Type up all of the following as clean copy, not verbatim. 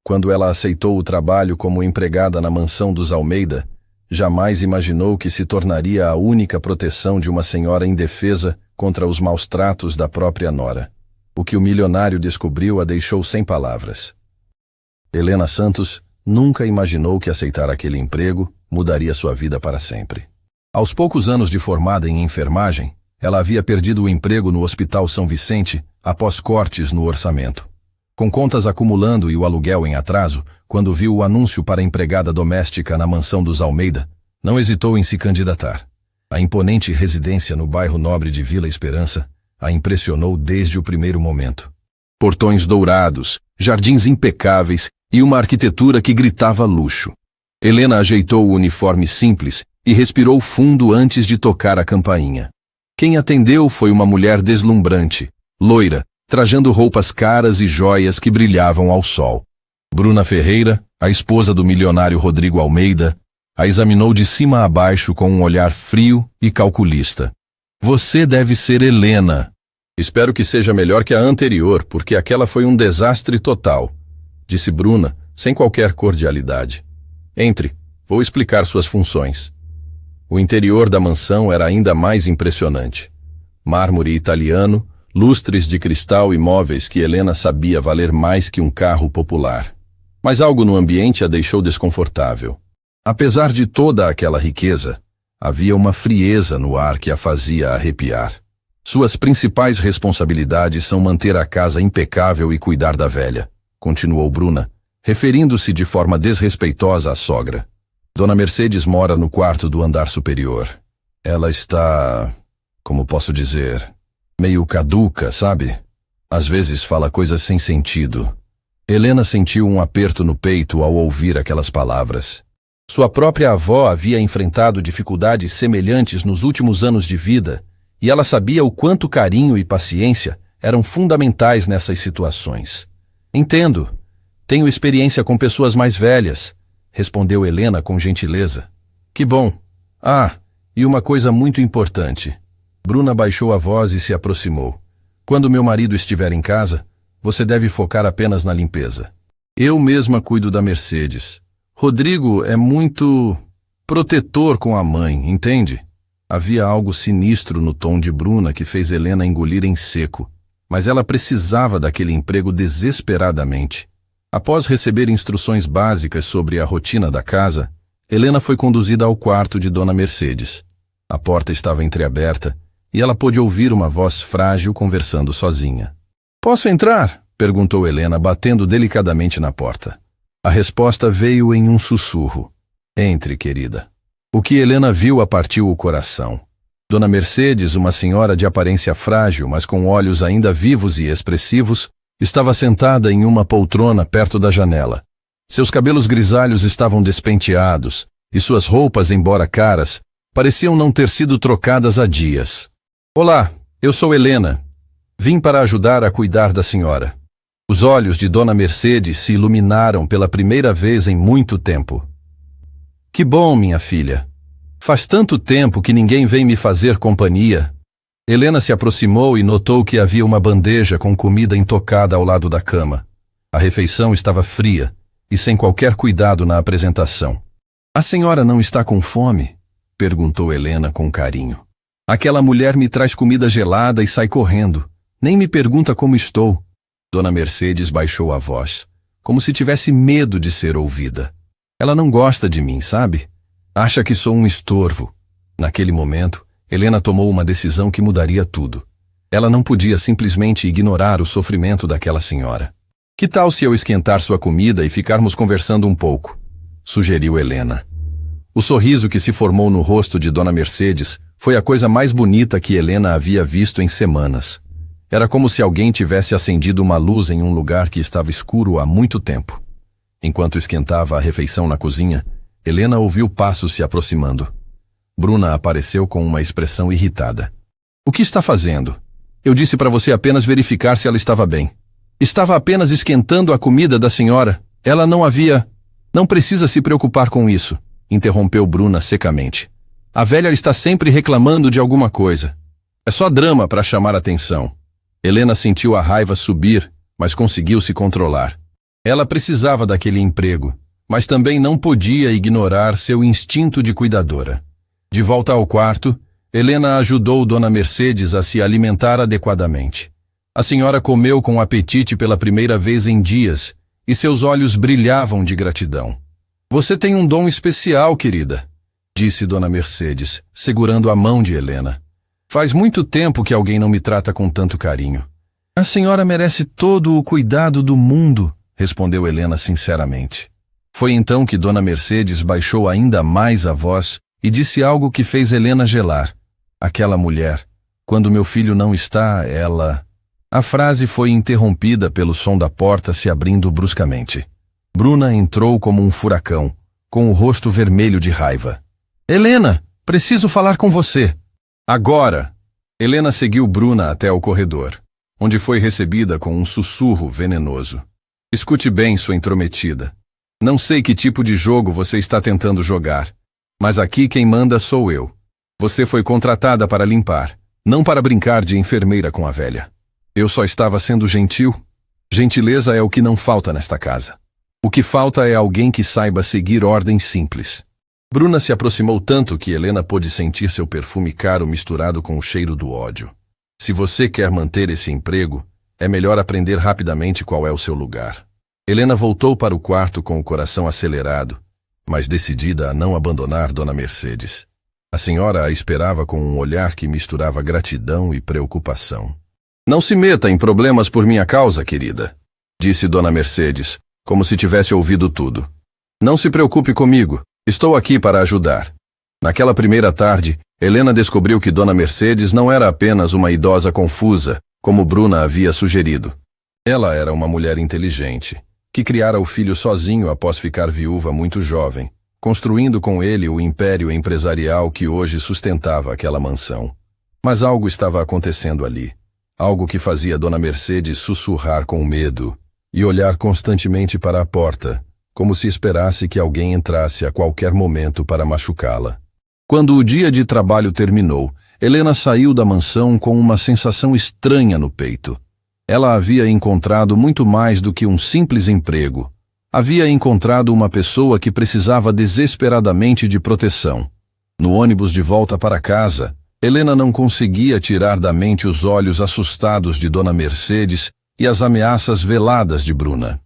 Quando ela aceitou o trabalho como empregada na mansão dos Almeida, jamais imaginou que se tornaria a única proteção de uma senhora indefesa contra os maus tratos da própria nora. O que o milionário descobriu a deixou sem palavras. Helena Santos nunca imaginou que aceitar aquele emprego mudaria sua vida para sempre. Aos poucos anos de formada em enfermagem, ela havia perdido o emprego no Hospital São Vicente após cortes no orçamento. Com contas acumulando e o aluguel em atraso, quando viu o anúncio para empregada doméstica na mansão dos Almeida, não hesitou em se candidatar. A imponente residência no bairro nobre de Vila Esperança a impressionou desde o primeiro momento. Portões dourados, jardins impecáveis e uma arquitetura que gritava luxo. Helena ajeitou o uniforme simples e respirou fundo antes de tocar a campainha. Quem atendeu foi uma mulher deslumbrante, loira, trajando roupas caras e joias que brilhavam ao sol. Bruna Ferreira, a esposa do milionário Rodrigo Almeida, a examinou de cima a baixo com um olhar frio e calculista. Você deve ser Helena. Espero que seja melhor que a anterior, porque aquela foi um desastre total, disse Bruna, sem qualquer cordialidade. Entre, vou explicar suas funções. O interior da mansão era ainda mais impressionante. Mármore italiano, lustres de cristal e móveis que Helena sabia valer mais que um carro popular. Mas algo no ambiente a deixou desconfortável. Apesar de toda aquela riqueza, havia uma frieza no ar que a fazia arrepiar. Suas principais responsabilidades são manter a casa impecável e cuidar da velha, continuou Bruna, referindo-se de forma desrespeitosa à sogra. Dona Mercedes mora no quarto do andar superior. Ela está, como posso dizer, meio caduca, sabe? Às vezes fala coisas sem sentido. Helena sentiu um aperto no peito ao ouvir aquelas palavras. Sua própria avó havia enfrentado dificuldades semelhantes nos últimos anos de vida, e ela sabia o quanto carinho e paciência eram fundamentais nessas situações. Entendo. Tenho experiência com pessoas mais velhas, respondeu Helena com gentileza. Que bom. Ah, e uma coisa muito importante. Bruna baixou a voz e se aproximou. Quando meu marido estiver em casa, você deve focar apenas na limpeza. Eu mesma cuido da Mercedes. Rodrigo é muito protetor com a mãe, entende? Havia algo sinistro no tom de Bruna que fez Helena engolir em seco, mas ela precisava daquele emprego desesperadamente. Após receber instruções básicas sobre a rotina da casa, Helena foi conduzida ao quarto de Dona Mercedes. A porta estava entreaberta e ela pôde ouvir uma voz frágil conversando sozinha. Posso entrar? Perguntou Helena, batendo delicadamente na porta. A resposta veio em um sussurro. Entre, querida. O que Helena viu a partiu o coração. Dona Mercedes, uma senhora de aparência frágil, mas com olhos ainda vivos e expressivos, estava sentada em uma poltrona perto da janela. Seus cabelos grisalhos estavam despenteados, e suas roupas, embora caras, pareciam não ter sido trocadas há dias. Olá, eu sou Helena. Vim para ajudar a cuidar da senhora. Os olhos de Dona Mercedes se iluminaram pela primeira vez em muito tempo. Que bom, minha filha. Faz tanto tempo que ninguém vem me fazer companhia. Helena se aproximou e notou que havia uma bandeja com comida intocada ao lado da cama. A refeição estava fria e sem qualquer cuidado na apresentação. A senhora não está com fome? Perguntou Helena com carinho. Aquela mulher me traz comida gelada e sai correndo. Nem me pergunta como estou. Dona Mercedes baixou a voz, como se tivesse medo de ser ouvida. Ela não gosta de mim, sabe? Acha que sou um estorvo. Naquele momento, Helena tomou uma decisão que mudaria tudo. Ela não podia simplesmente ignorar o sofrimento daquela senhora. Que tal se eu esquentar sua comida e ficarmos conversando um pouco? Sugeriu Helena. O sorriso que se formou no rosto de Dona Mercedes foi a coisa mais bonita que Helena havia visto em semanas. Era como se alguém tivesse acendido uma luz em um lugar que estava escuro há muito tempo. Enquanto esquentava a refeição na cozinha, Helena ouviu passos se aproximando. Bruna apareceu com uma expressão irritada. O que está fazendo? Eu disse para você apenas verificar se ela estava bem. Estava apenas esquentando a comida da senhora. Ela não havia... Não precisa se preocupar com isso, interrompeu Bruna secamente. A velha está sempre reclamando de alguma coisa. É só drama para chamar atenção. Helena sentiu a raiva subir, mas conseguiu se controlar. Ela precisava daquele emprego, mas também não podia ignorar seu instinto de cuidadora. De volta ao quarto, Helena ajudou Dona Mercedes a se alimentar adequadamente. A senhora comeu com apetite pela primeira vez em dias, e seus olhos brilhavam de gratidão. Você tem um dom especial, querida, disse Dona Mercedes, segurando a mão de Helena. Faz muito tempo que alguém não me trata com tanto carinho. A senhora merece todo o cuidado do mundo, respondeu Helena sinceramente. Foi então que Dona Mercedes baixou ainda mais a voz e disse algo que fez Helena gelar. Aquela mulher, quando meu filho não está, ela... A frase foi interrompida pelo som da porta se abrindo bruscamente. Bruna entrou como um furacão, com o rosto vermelho de raiva. Helena, preciso falar com você. Agora! Helena seguiu Bruna até o corredor, onde foi recebida com um sussurro venenoso. Escute bem, sua intrometida. Não sei que tipo de jogo você está tentando jogar, mas aqui quem manda sou eu. Você foi contratada para limpar, não para brincar de enfermeira com a velha. Eu só estava sendo gentil. Gentileza é o que não falta nesta casa. O que falta é alguém que saiba seguir ordens simples. Bruna se aproximou tanto que Helena pôde sentir seu perfume caro misturado com o cheiro do ódio. Se você quer manter esse emprego, é melhor aprender rapidamente qual é o seu lugar. Helena voltou para o quarto com o coração acelerado, mas decidida a não abandonar Dona Mercedes. A senhora a esperava com um olhar que misturava gratidão e preocupação. Não se meta em problemas por minha causa, querida, disse Dona Mercedes, como se tivesse ouvido tudo. Não se preocupe comigo, estou aqui para ajudar. Naquela primeira tarde, Helena descobriu que Dona Mercedes não era apenas uma idosa confusa, como Bruna havia sugerido. Ela era uma mulher inteligente, que criara o filho sozinho após ficar viúva muito jovem, construindo com ele o império empresarial que hoje sustentava aquela mansão. Mas algo estava acontecendo ali. Algo que fazia Dona Mercedes sussurrar com medo e olhar constantemente para a porta, como se esperasse que alguém entrasse a qualquer momento para machucá-la. Quando o dia de trabalho terminou, Helena saiu da mansão com uma sensação estranha no peito. Ela havia encontrado muito mais do que um simples emprego. Havia encontrado uma pessoa que precisava desesperadamente de proteção. No ônibus de volta para casa, Helena não conseguia tirar da mente os olhos assustados de Dona Mercedes e as ameaças veladas de Bruna.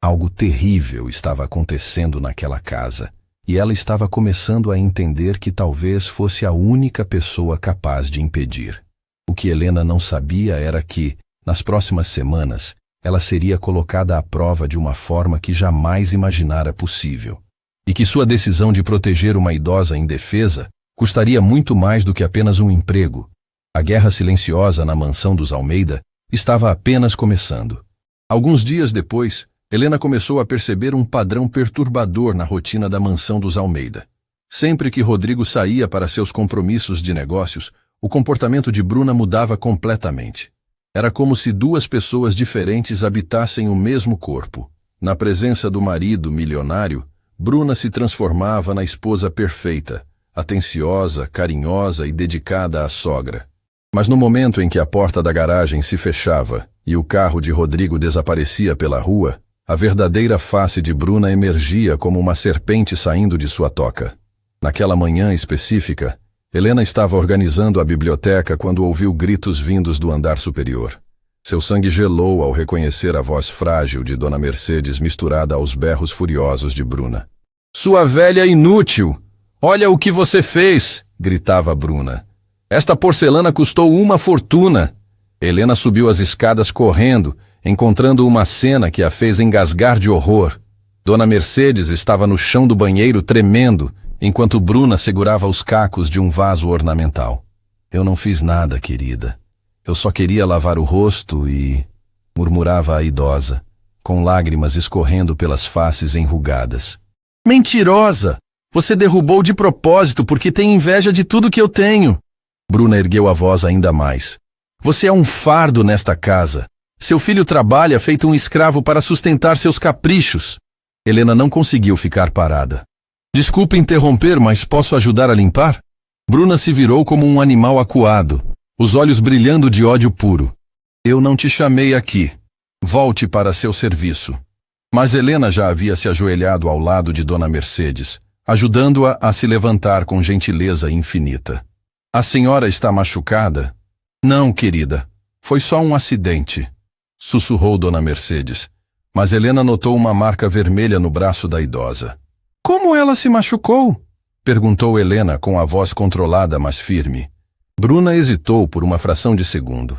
Algo terrível estava acontecendo naquela casa, e ela estava começando a entender que talvez fosse a única pessoa capaz de impedir. O que Helena não sabia era que, nas próximas semanas, ela seria colocada à prova de uma forma que jamais imaginara possível, e que sua decisão de proteger uma idosa indefesa custaria muito mais do que apenas um emprego. A guerra silenciosa na mansão dos Almeida estava apenas começando. Alguns dias depois, Helena começou a perceber um padrão perturbador na rotina da mansão dos Almeida. Sempre que Rodrigo saía para seus compromissos de negócios, o comportamento de Bruna mudava completamente. Era como se duas pessoas diferentes habitassem o mesmo corpo. Na presença do marido milionário, Bruna se transformava na esposa perfeita, atenciosa, carinhosa e dedicada à sogra. Mas no momento em que a porta da garagem se fechava e o carro de Rodrigo desaparecia pela rua, a verdadeira face de Bruna emergia como uma serpente saindo de sua toca. Naquela manhã específica, Helena estava organizando a biblioteca quando ouviu gritos vindos do andar superior. Seu sangue gelou ao reconhecer a voz frágil de Dona Mercedes misturada aos berros furiosos de Bruna. "Sua velha inútil! Olha o que você fez!" gritava Bruna. "Esta porcelana custou uma fortuna!" Helena subiu as escadas correndo, encontrando uma cena que a fez engasgar de horror. Dona Mercedes estava no chão do banheiro tremendo, enquanto Bruna segurava os cacos de um vaso ornamental. "Eu não fiz nada, querida. Eu só queria lavar o rosto e..." murmurava a idosa, com lágrimas escorrendo pelas faces enrugadas. "Mentirosa! Você derrubou de propósito porque tem inveja de tudo que eu tenho." Bruna ergueu a voz ainda mais. "Você é um fardo nesta casa. Seu filho trabalha feito um escravo para sustentar seus caprichos." Helena não conseguiu ficar parada. "Desculpe interromper, mas posso ajudar a limpar?" Bruna se virou como um animal acuado, os olhos brilhando de ódio puro. "Eu não te chamei aqui. Volte para seu serviço." Mas Helena já havia se ajoelhado ao lado de Dona Mercedes, ajudando-a a se levantar com gentileza infinita. A senhora está machucada? Não, querida. Foi só um acidente, sussurrou Dona Mercedes, mas Helena notou uma marca vermelha no braço da idosa. Como ela se machucou? Perguntou Helena com a voz controlada, mas firme. Bruna hesitou por uma fração de segundo.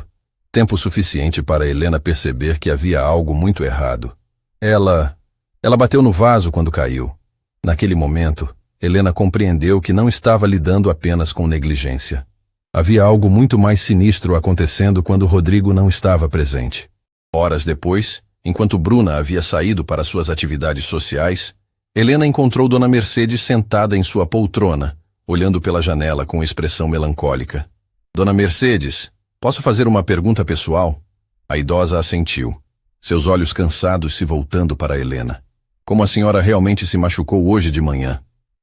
Tempo suficiente para Helena perceber que havia algo muito errado. Ela bateu no vaso quando caiu. Naquele momento, Helena compreendeu que não estava lidando apenas com negligência. Havia algo muito mais sinistro acontecendo quando Rodrigo não estava presente. Horas depois, enquanto Bruna havia saído para suas atividades sociais, Helena encontrou Dona Mercedes sentada em sua poltrona, olhando pela janela com expressão melancólica. Dona Mercedes, posso fazer uma pergunta pessoal? A idosa assentiu, seus olhos cansados se voltando para Helena. Como a senhora realmente se machucou hoje de manhã?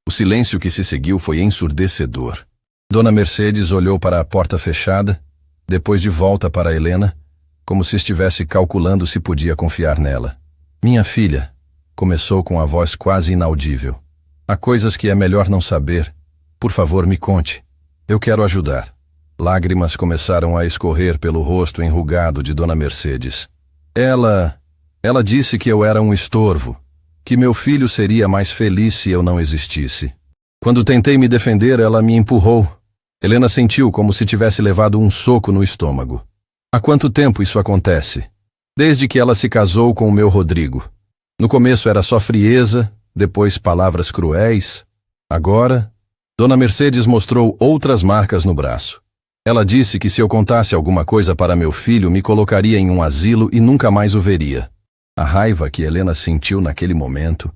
O silêncio que se seguiu foi ensurdecedor. Dona Mercedes olhou para a porta fechada, depois de volta para Helena, como se estivesse calculando se podia confiar nela. Minha filha, começou com a voz quase inaudível. Há coisas que é melhor não saber. Por favor, me conte. Eu quero ajudar. Lágrimas começaram a escorrer pelo rosto enrugado de Dona Mercedes. Ela disse que eu era um estorvo, que meu filho seria mais feliz se eu não existisse. Quando tentei me defender, ela me empurrou. Helena sentiu como se tivesse levado um soco no estômago. Há quanto tempo isso acontece? Desde que ela se casou com o meu Rodrigo. No começo era só frieza, depois palavras cruéis. Agora, Dona Mercedes mostrou outras marcas no braço. Ela disse que se eu contasse alguma coisa para meu filho, me colocaria em um asilo e nunca mais o veria. A raiva que Helena sentiu naquele momento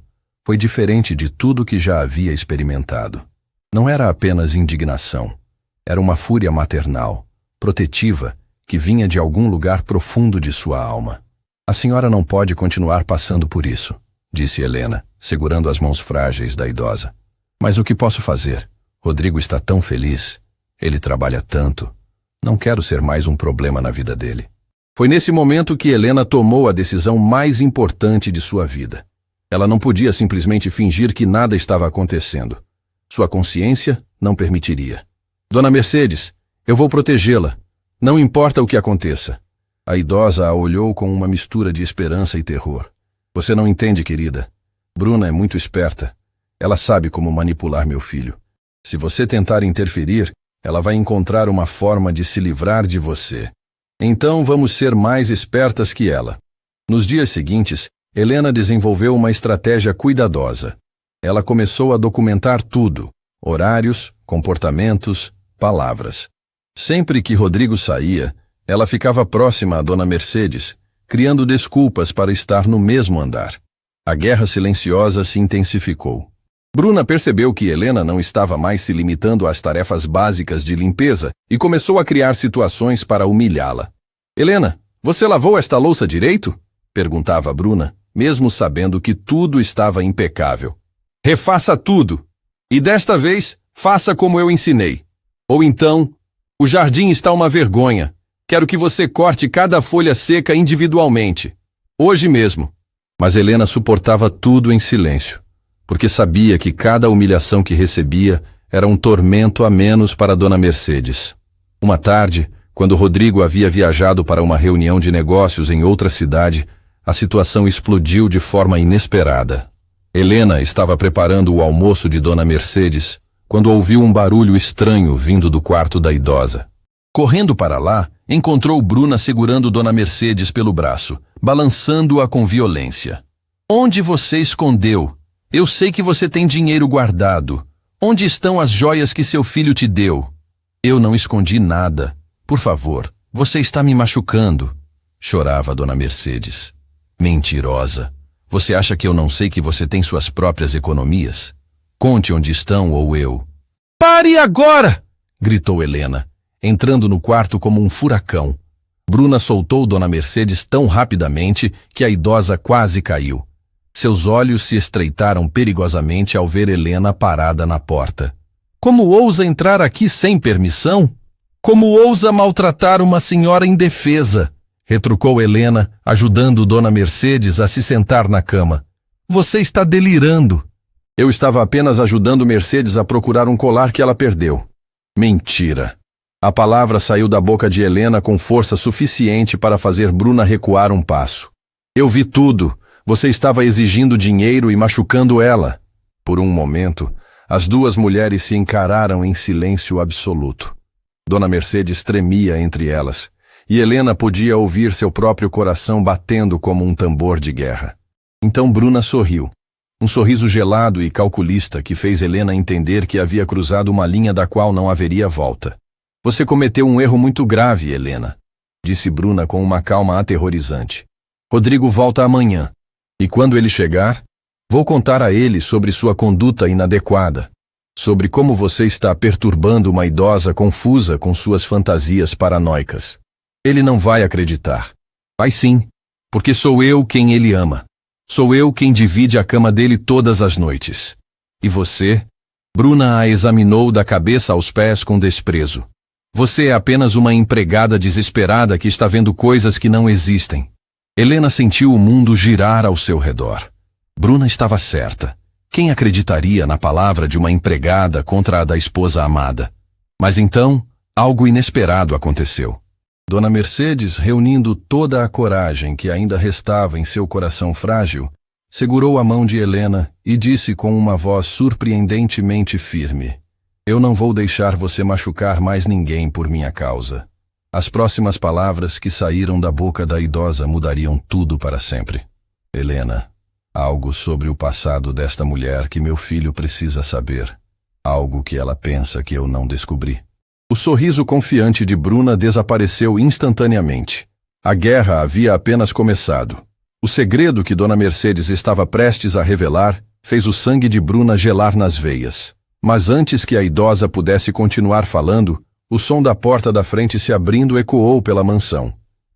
foi diferente de tudo que já havia experimentado. Não era apenas indignação. Era uma fúria maternal, protetiva, que vinha de algum lugar profundo de sua alma. A senhora não pode continuar passando por isso, disse Helena, segurando as mãos frágeis da idosa. Mas o que posso fazer? Rodrigo está tão feliz. Ele trabalha tanto. Não quero ser mais um problema na vida dele. Foi nesse momento que Helena tomou a decisão mais importante de sua vida. Ela não podia simplesmente fingir que nada estava acontecendo. Sua consciência não permitiria. Dona Mercedes, eu vou protegê-la. Não importa o que aconteça. A idosa a olhou com uma mistura de esperança e terror. Você não entende, querida. Bruna é muito esperta. Ela sabe como manipular meu filho. Se você tentar interferir, ela vai encontrar uma forma de se livrar de você. Então vamos ser mais espertas que ela. Nos dias seguintes, Helena desenvolveu uma estratégia cuidadosa. Ela começou a documentar tudo: horários, comportamentos, palavras. Sempre que Rodrigo saía, ela ficava próxima a Dona Mercedes, criando desculpas para estar no mesmo andar. A guerra silenciosa se intensificou. Bruna percebeu que Helena não estava mais se limitando às tarefas básicas de limpeza e começou a criar situações para humilhá-la. Helena, você lavou esta louça direito? Perguntava Bruna, mesmo sabendo que tudo estava impecável. Refaça tudo. E desta vez, faça como eu ensinei. Ou então, o jardim está uma vergonha. Quero que você corte cada folha seca individualmente. Hoje mesmo. Mas Helena suportava tudo em silêncio, porque sabia que cada humilhação que recebia era um tormento a menos para Dona Mercedes. Uma tarde, quando Rodrigo havia viajado para uma reunião de negócios em outra cidade, a situação explodiu de forma inesperada. Helena estava preparando o almoço de Dona Mercedes quando ouviu um barulho estranho vindo do quarto da idosa. Correndo para lá, encontrou Bruna segurando Dona Mercedes pelo braço, balançando-a com violência. Onde você escondeu? Eu sei que você tem dinheiro guardado. Onde estão as joias que seu filho te deu? Eu não escondi nada. Por favor, você está me machucando, chorava Dona Mercedes. Mentirosa. Você acha que eu não sei que você tem suas próprias economias? Conte onde estão ou eu. Pare agora! Gritou Helena, entrando no quarto como um furacão. Bruna soltou Dona Mercedes tão rapidamente que a idosa quase caiu. Seus olhos se estreitaram perigosamente ao ver Helena parada na porta. Como ousa entrar aqui sem permissão? Como ousa maltratar uma senhora indefesa? retrucou Helena, ajudando Dona Mercedes a se sentar na cama. Você está delirando. Eu estava apenas ajudando Mercedes a procurar um colar que ela perdeu. Mentira. A palavra saiu da boca de Helena com força suficiente para fazer Bruna recuar um passo. Eu vi tudo. Você estava exigindo dinheiro e machucando ela. Por um momento, as duas mulheres se encararam em silêncio absoluto. Dona Mercedes tremia entre elas, e Helena podia ouvir seu próprio coração batendo como um tambor de guerra. Então Bruna sorriu. Um sorriso gelado e calculista que fez Helena entender que havia cruzado uma linha da qual não haveria volta. Você cometeu um erro muito grave, Helena, disse Bruna com uma calma aterrorizante. Rodrigo volta amanhã, e quando ele chegar, vou contar a ele sobre sua conduta inadequada, sobre como você está perturbando uma idosa confusa com suas fantasias paranoicas. Ele não vai acreditar. Vai sim, porque sou eu quem ele ama. Sou eu quem divide a cama dele todas as noites. E você? Bruna a examinou da cabeça aos pés com desprezo. Você é apenas uma empregada desesperada que está vendo coisas que não existem. Helena sentiu o mundo girar ao seu redor. Bruna estava certa. Quem acreditaria na palavra de uma empregada contra a da esposa amada? Mas então, algo inesperado aconteceu. Dona Mercedes, reunindo toda a coragem que ainda restava em seu coração frágil, segurou a mão de Helena e disse com uma voz surpreendentemente firme: Eu não vou deixar você machucar mais ninguém por minha causa. As próximas palavras que saíram da boca da idosa mudariam tudo para sempre. Helena, algo sobre o passado desta mulher que meu filho precisa saber. Algo que ela pensa que eu não descobri. O sorriso confiante de Bruna desapareceu instantaneamente. A guerra havia apenas começado. O segredo que Dona Mercedes estava prestes a revelar fez o sangue de Bruna gelar nas veias. Mas antes que a idosa pudesse continuar falando, o som da porta da frente se abrindo ecoou pela mansão.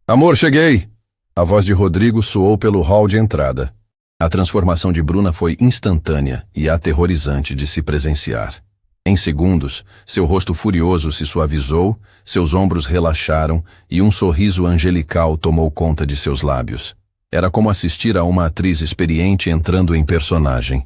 Amor, cheguei! A voz de Rodrigo soou pelo hall de entrada. A transformação de Bruna foi instantânea e aterrorizante de se presenciar. Em segundos, seu rosto furioso se suavizou, seus ombros relaxaram e um sorriso angelical tomou conta de seus lábios. Era como assistir a uma atriz experiente entrando em personagem.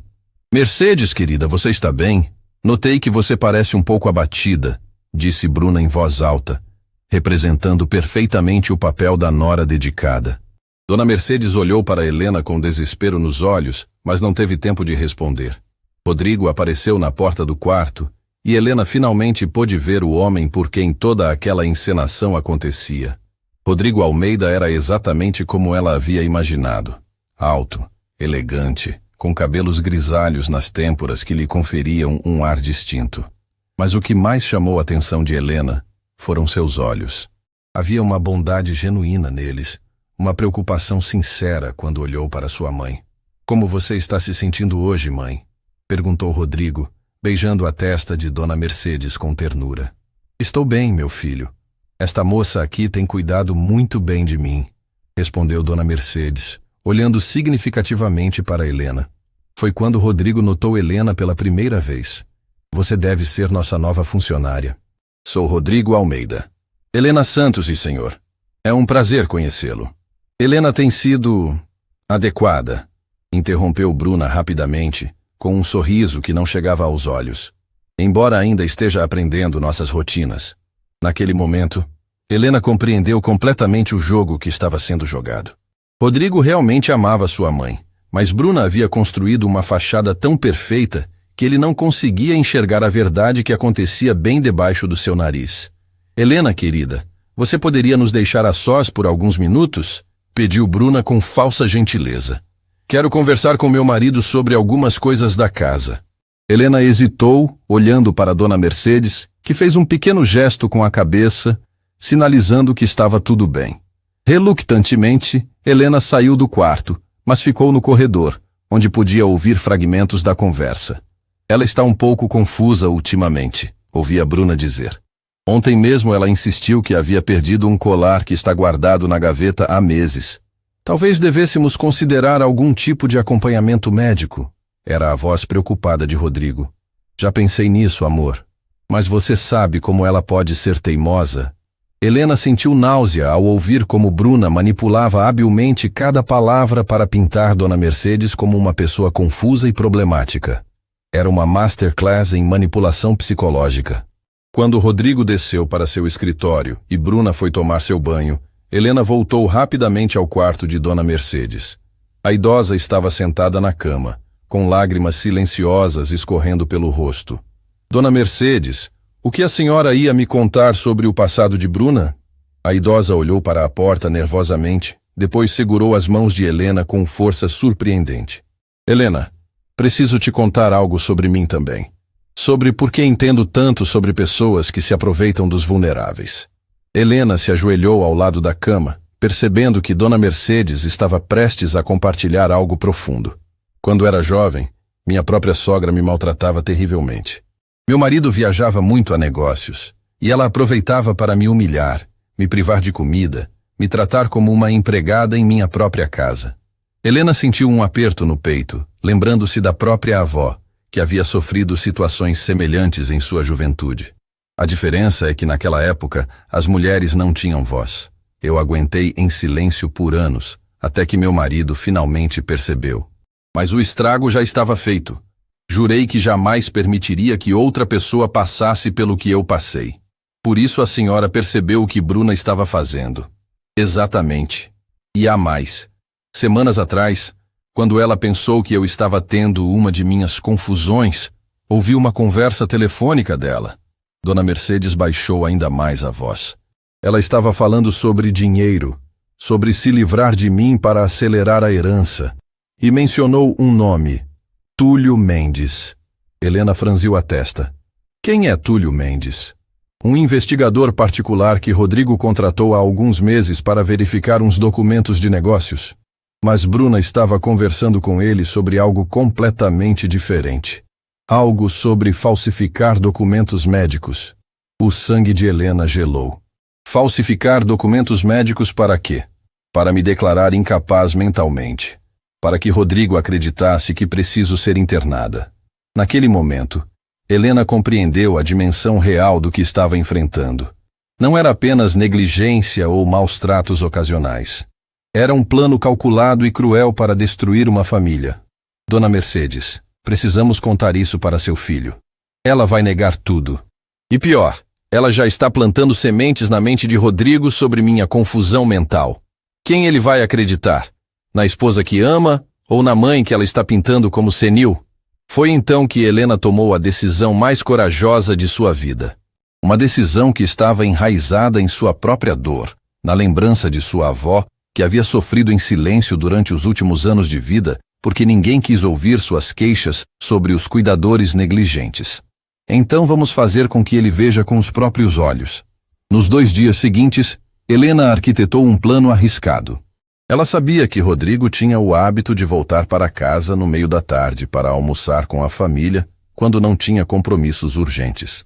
Mercedes, querida, você está bem? Notei que você parece um pouco abatida, disse Bruna em voz alta, representando perfeitamente o papel da nora dedicada. Dona Mercedes olhou para Helena com desespero nos olhos, mas não teve tempo de responder. Rodrigo apareceu na porta do quarto, e Helena finalmente pôde ver o homem por quem toda aquela encenação acontecia. Rodrigo Almeida era exatamente como ela havia imaginado. Alto, elegante, com cabelos grisalhos nas têmporas que lhe conferiam um ar distinto. Mas o que mais chamou a atenção de Helena foram seus olhos. Havia uma bondade genuína neles, uma preocupação sincera quando olhou para sua mãe. Como você está se sentindo hoje, mãe? Perguntou Rodrigo, beijando a testa de Dona Mercedes com ternura. Estou bem, meu filho. Esta moça aqui tem cuidado muito bem de mim, respondeu Dona Mercedes, olhando significativamente para Helena. Foi quando Rodrigo notou Helena pela primeira vez. Você deve ser nossa nova funcionária. Sou Rodrigo Almeida. Helena Santos, e senhor. É um prazer conhecê-lo. Helena tem sido adequada, interrompeu Bruna rapidamente, com um sorriso que não chegava aos olhos. Embora ainda esteja aprendendo nossas rotinas. Naquele momento, Helena compreendeu completamente o jogo que estava sendo jogado. Rodrigo realmente amava sua mãe, mas Bruna havia construído uma fachada tão perfeita que ele não conseguia enxergar a verdade que acontecia bem debaixo do seu nariz. Helena, querida, você poderia nos deixar a sós por alguns minutos? Pediu Bruna com falsa gentileza. Quero conversar com meu marido sobre algumas coisas da casa. Helena hesitou, olhando para Dona Mercedes, que fez um pequeno gesto com a cabeça, sinalizando que estava tudo bem. Reluctantemente, Helena saiu do quarto, mas ficou no corredor, onde podia ouvir fragmentos da conversa. Ela está um pouco confusa ultimamente, ouvia Bruna dizer. Ontem mesmo ela insistiu que havia perdido um colar que está guardado na gaveta há meses. Talvez devêssemos considerar algum tipo de acompanhamento médico. Era a voz preocupada de Rodrigo. Já pensei nisso, amor. Mas você sabe como ela pode ser teimosa? Helena sentiu náusea ao ouvir como Bruna manipulava habilmente cada palavra para pintar Dona Mercedes como uma pessoa confusa e problemática. Era uma masterclass em manipulação psicológica. Quando Rodrigo desceu para seu escritório e Bruna foi tomar seu banho, Helena voltou rapidamente ao quarto de Dona Mercedes. A idosa estava sentada na cama, com lágrimas silenciosas escorrendo pelo rosto. Dona Mercedes, o que a senhora ia me contar sobre o passado de Bruna? A idosa olhou para a porta nervosamente, depois segurou as mãos de Helena com força surpreendente. Helena, preciso te contar algo sobre mim também. Sobre por que entendo tanto sobre pessoas que se aproveitam dos vulneráveis. Helena se ajoelhou ao lado da cama, percebendo que Dona Mercedes estava prestes a compartilhar algo profundo. Quando era jovem, minha própria sogra me maltratava terrivelmente. Meu marido viajava muito a negócios, e ela aproveitava para me humilhar, me privar de comida, me tratar como uma empregada em minha própria casa. Helena sentiu um aperto no peito, lembrando-se da própria avó, que havia sofrido situações semelhantes em sua juventude. A diferença é que naquela época as mulheres não tinham voz. Eu aguentei em silêncio por anos, até que meu marido finalmente percebeu. Mas o estrago já estava feito. Jurei que jamais permitiria que outra pessoa passasse pelo que eu passei. Por isso a senhora percebeu o que Bruna estava fazendo. Exatamente. E há mais. Semanas atrás, quando ela pensou que eu estava tendo uma de minhas confusões, ouvi uma conversa telefônica dela. Dona Mercedes baixou ainda mais a voz. Ela estava falando sobre dinheiro, sobre se livrar de mim para acelerar a herança, e mencionou um nome, Túlio Mendes. Helena franziu a testa. Quem é Túlio Mendes? Um investigador particular que Rodrigo contratou há alguns meses para verificar uns documentos de negócios. Mas Bruna estava conversando com ele sobre algo completamente diferente. Algo sobre falsificar documentos médicos. O sangue de Helena gelou. Falsificar documentos médicos para quê? Para me declarar incapaz mentalmente. Para que Rodrigo acreditasse que preciso ser internada. Naquele momento, Helena compreendeu a dimensão real do que estava enfrentando. Não era apenas negligência ou maus tratos ocasionais. Era um plano calculado e cruel para destruir uma família. Dona Mercedes, precisamos contar isso para seu filho. Ela vai negar tudo. E pior, ela já está plantando sementes na mente de Rodrigo sobre minha confusão mental. Quem ele vai acreditar? Na esposa que ama ou na mãe que ela está pintando como senil? Foi então que Helena tomou a decisão mais corajosa de sua vida. Uma decisão que estava enraizada em sua própria dor, na lembrança de sua avó, que havia sofrido em silêncio durante os últimos anos de vida, porque ninguém quis ouvir suas queixas sobre os cuidadores negligentes. Então vamos fazer com que ele veja com os próprios olhos. Nos 2 dias seguintes, Helena arquitetou um plano arriscado. Ela sabia que Rodrigo tinha o hábito de voltar para casa no meio da tarde para almoçar com a família, quando não tinha compromissos urgentes.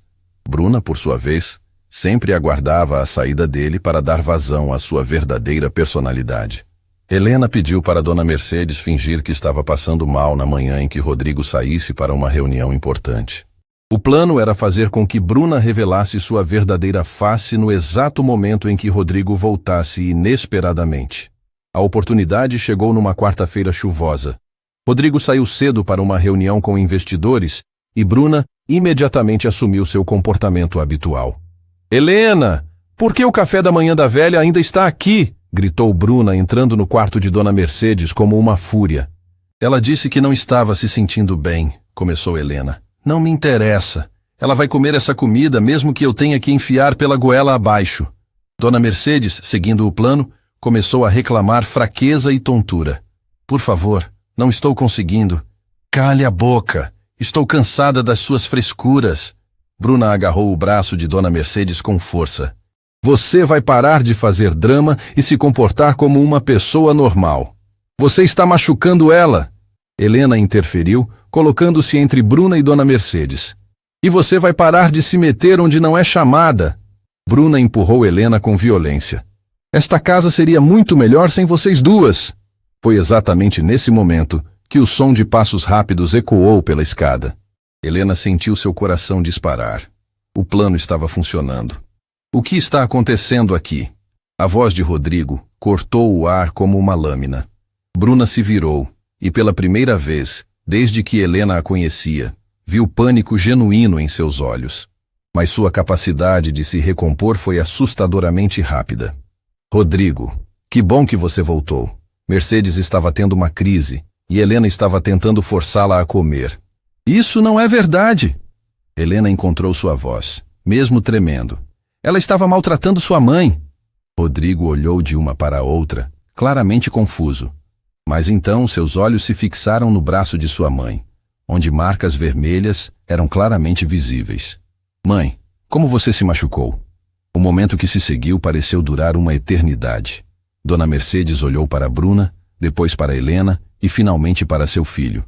Bruna, por sua vez, sempre aguardava a saída dele para dar vazão à sua verdadeira personalidade. Helena pediu para Dona Mercedes fingir que estava passando mal na manhã em que Rodrigo saísse para uma reunião importante. O plano era fazer com que Bruna revelasse sua verdadeira face no exato momento em que Rodrigo voltasse inesperadamente. A oportunidade chegou numa quarta-feira chuvosa. Rodrigo saiu cedo para uma reunião com investidores e Bruna imediatamente assumiu seu comportamento habitual. Helena, por que o café da manhã da velha ainda está aqui? Gritou Bruna entrando no quarto de Dona Mercedes como uma fúria. Ela disse que não estava se sentindo bem, começou Helena. Não me interessa. Ela vai comer essa comida mesmo que eu tenha que enfiar pela goela abaixo. Dona Mercedes, seguindo o plano, começou a reclamar fraqueza e tontura. Por favor, não estou conseguindo. Cale a boca. Estou cansada das suas frescuras. Bruna agarrou o braço de Dona Mercedes com força. Você vai parar de fazer drama e se comportar como uma pessoa normal. Você está machucando ela. Helena interferiu, colocando-se entre Bruna e Dona Mercedes. E você vai parar de se meter onde não é chamada. Bruna empurrou Helena com violência. Esta casa seria muito melhor sem vocês duas. Foi exatamente nesse momento que o som de passos rápidos ecoou pela escada. Helena sentiu seu coração disparar. O plano estava funcionando. O que está acontecendo aqui? A voz de Rodrigo cortou o ar como uma lâmina. Bruna se virou e, pela primeira vez, desde que Helena a conhecia, viu pânico genuíno em seus olhos. Mas sua capacidade de se recompor foi assustadoramente rápida. Rodrigo, que bom que você voltou. Mercedes estava tendo uma crise e Helena estava tentando forçá-la a comer. Isso não é verdade! Helena encontrou sua voz, mesmo tremendo. Ela estava maltratando sua mãe. Rodrigo olhou de uma para a outra, claramente confuso. Mas então seus olhos se fixaram no braço de sua mãe, onde marcas vermelhas eram claramente visíveis. Mãe, como você se machucou? O momento que se seguiu pareceu durar uma eternidade. Dona Mercedes olhou para Bruna, depois para Helena e finalmente para seu filho.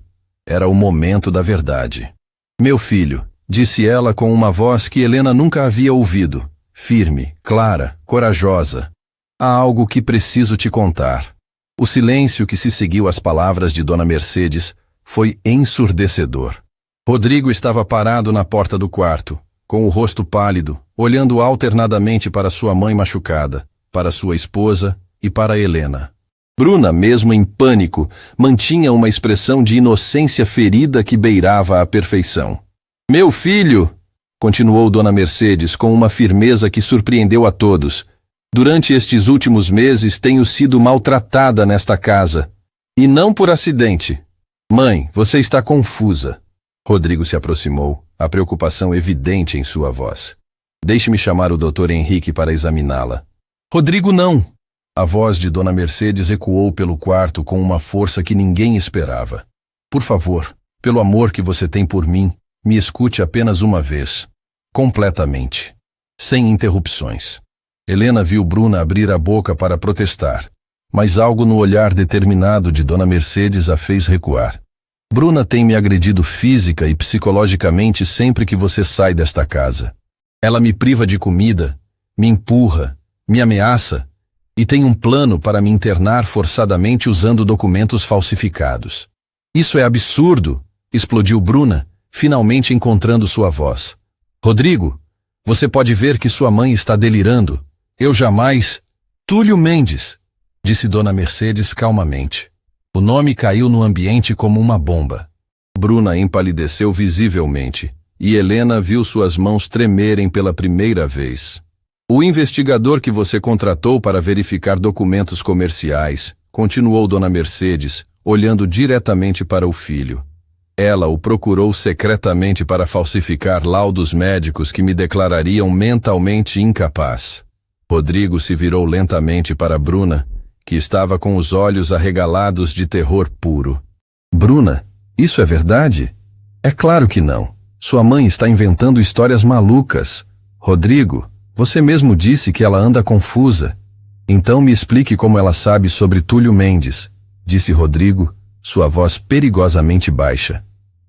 Era o momento da verdade. Meu filho, disse ela com uma voz que Helena nunca havia ouvido. Firme, clara, corajosa. Há algo que preciso te contar. O silêncio que se seguiu às palavras de Dona Mercedes foi ensurdecedor. Rodrigo estava parado na porta do quarto, com o rosto pálido, olhando alternadamente para sua mãe machucada, para sua esposa e para Helena. Bruna, mesmo em pânico, mantinha uma expressão de inocência ferida que beirava a perfeição. Meu filho! Continuou Dona Mercedes com uma firmeza que surpreendeu a todos. Durante estes últimos meses tenho sido maltratada nesta casa. E não por acidente. Mãe, você está confusa. Rodrigo se aproximou, a preocupação evidente em sua voz. Deixe-me chamar o Dr. Henrique para examiná-la. Rodrigo, não! A voz de Dona Mercedes ecoou pelo quarto com uma força que ninguém esperava. Por favor, pelo amor que você tem por mim, me escute apenas uma vez. Completamente. Sem interrupções. Helena viu Bruna abrir a boca para protestar, mas algo no olhar determinado de Dona Mercedes a fez recuar. Bruna tem me agredido física e psicologicamente sempre que você sai desta casa. Ela me priva de comida, me empurra, me ameaça e tem um plano para me internar forçadamente usando documentos falsificados. Isso é absurdo, explodiu Bruna, finalmente encontrando sua voz. Rodrigo, você pode ver que sua mãe está delirando. Eu jamais... Túlio Mendes, disse Dona Mercedes calmamente. O nome caiu no ambiente como uma bomba. Bruna empalideceu visivelmente, e Helena viu suas mãos tremerem pela primeira vez. O investigador que você contratou para verificar documentos comerciais, continuou Dona Mercedes, olhando diretamente para o filho. Ela o procurou secretamente para falsificar laudos médicos que me declarariam mentalmente incapaz. Rodrigo se virou lentamente para Bruna, que estava com os olhos arregalados de terror puro. Bruna, isso é verdade? É claro que não. Sua mãe está inventando histórias malucas. Rodrigo, você mesmo disse que ela anda confusa. Então me explique como ela sabe sobre Túlio Mendes, disse Rodrigo, sua voz perigosamente baixa.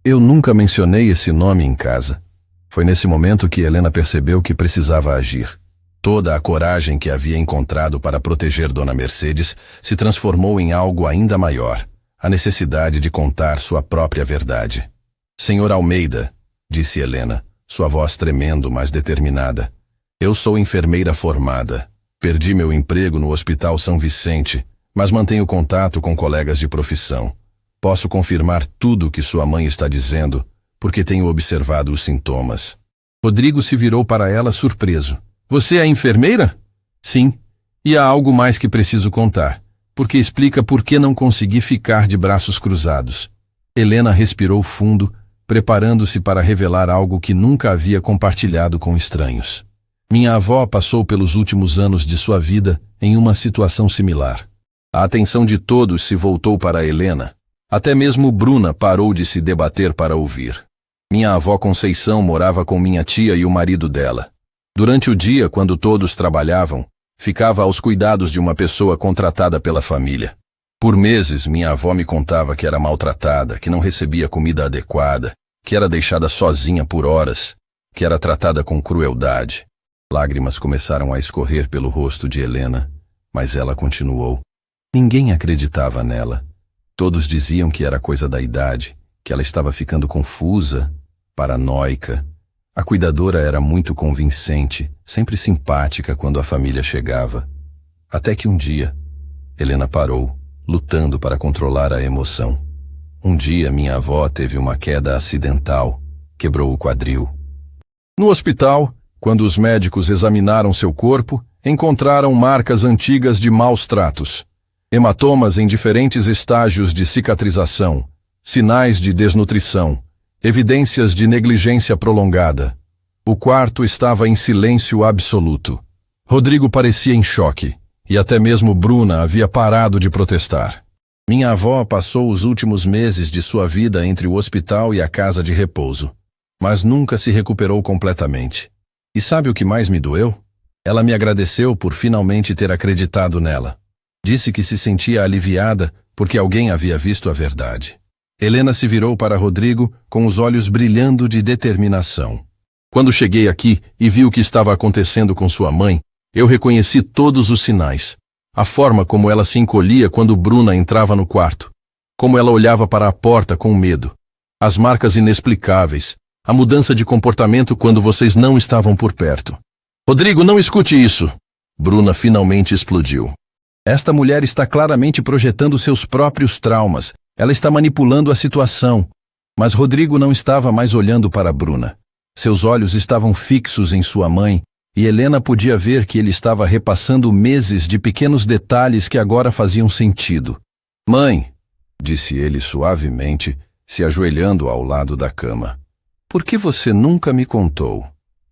Eu nunca mencionei esse nome em casa. Foi nesse momento que Helena percebeu que precisava agir. Toda a coragem que havia encontrado para proteger Dona Mercedes se transformou em algo ainda maior, a necessidade de contar sua própria verdade. Senhor Almeida, disse Helena, sua voz tremendo, mas determinada. Eu sou enfermeira formada. Perdi meu emprego no Hospital São Vicente, mas mantenho contato com colegas de profissão. Posso confirmar tudo o que sua mãe está dizendo, porque tenho observado os sintomas. Rodrigo se virou para ela surpreso. Você é enfermeira? Sim, e há algo mais que preciso contar, porque explica por que não consegui ficar de braços cruzados. Helena respirou fundo, preparando-se para revelar algo que nunca havia compartilhado com estranhos. Minha avó passou pelos últimos anos de sua vida em uma situação similar. A atenção de todos se voltou para Helena. Até mesmo Bruna parou de se debater para ouvir. Minha avó Conceição morava com minha tia e o marido dela. Durante o dia, quando todos trabalhavam, ficava aos cuidados de uma pessoa contratada pela família. Por meses, minha avó me contava que era maltratada, que não recebia comida adequada, que era deixada sozinha por horas, que era tratada com crueldade. Lágrimas começaram a escorrer pelo rosto de Helena, mas ela continuou. Ninguém acreditava nela. Todos diziam que era coisa da idade, que ela estava ficando confusa, paranoica. A cuidadora era muito convincente, sempre simpática quando a família chegava. Até que um dia, Helena parou, lutando para controlar a emoção. Um dia minha avó teve uma queda acidental, quebrou o quadril. No hospital, quando os médicos examinaram seu corpo, encontraram marcas antigas de maus tratos, hematomas em diferentes estágios de cicatrização, sinais de desnutrição, evidências de negligência prolongada. O quarto estava em silêncio absoluto. Rodrigo parecia em choque, e até mesmo Bruna havia parado de protestar. Minha avó passou os últimos meses de sua vida entre o hospital e a casa de repouso, mas nunca se recuperou completamente. E sabe o que mais me doeu? Ela me agradeceu por finalmente ter acreditado nela. Disse que se sentia aliviada porque alguém havia visto a verdade. Helena se virou para Rodrigo com os olhos brilhando de determinação. Quando cheguei aqui e vi o que estava acontecendo com sua mãe, eu reconheci todos os sinais. A forma como ela se encolhia quando Bruna entrava no quarto. Como ela olhava para a porta com medo. As marcas inexplicáveis. A mudança de comportamento quando vocês não estavam por perto. Rodrigo, não escute isso! Bruna finalmente explodiu. Esta mulher está claramente projetando seus próprios traumas. Ela está manipulando a situação. Mas Rodrigo não estava mais olhando para Bruna. Seus olhos estavam fixos em sua mãe, e Helena podia ver que ele estava repassando meses de pequenos detalhes que agora faziam sentido. Mãe, disse ele suavemente, se ajoelhando ao lado da cama. Por que você nunca me contou?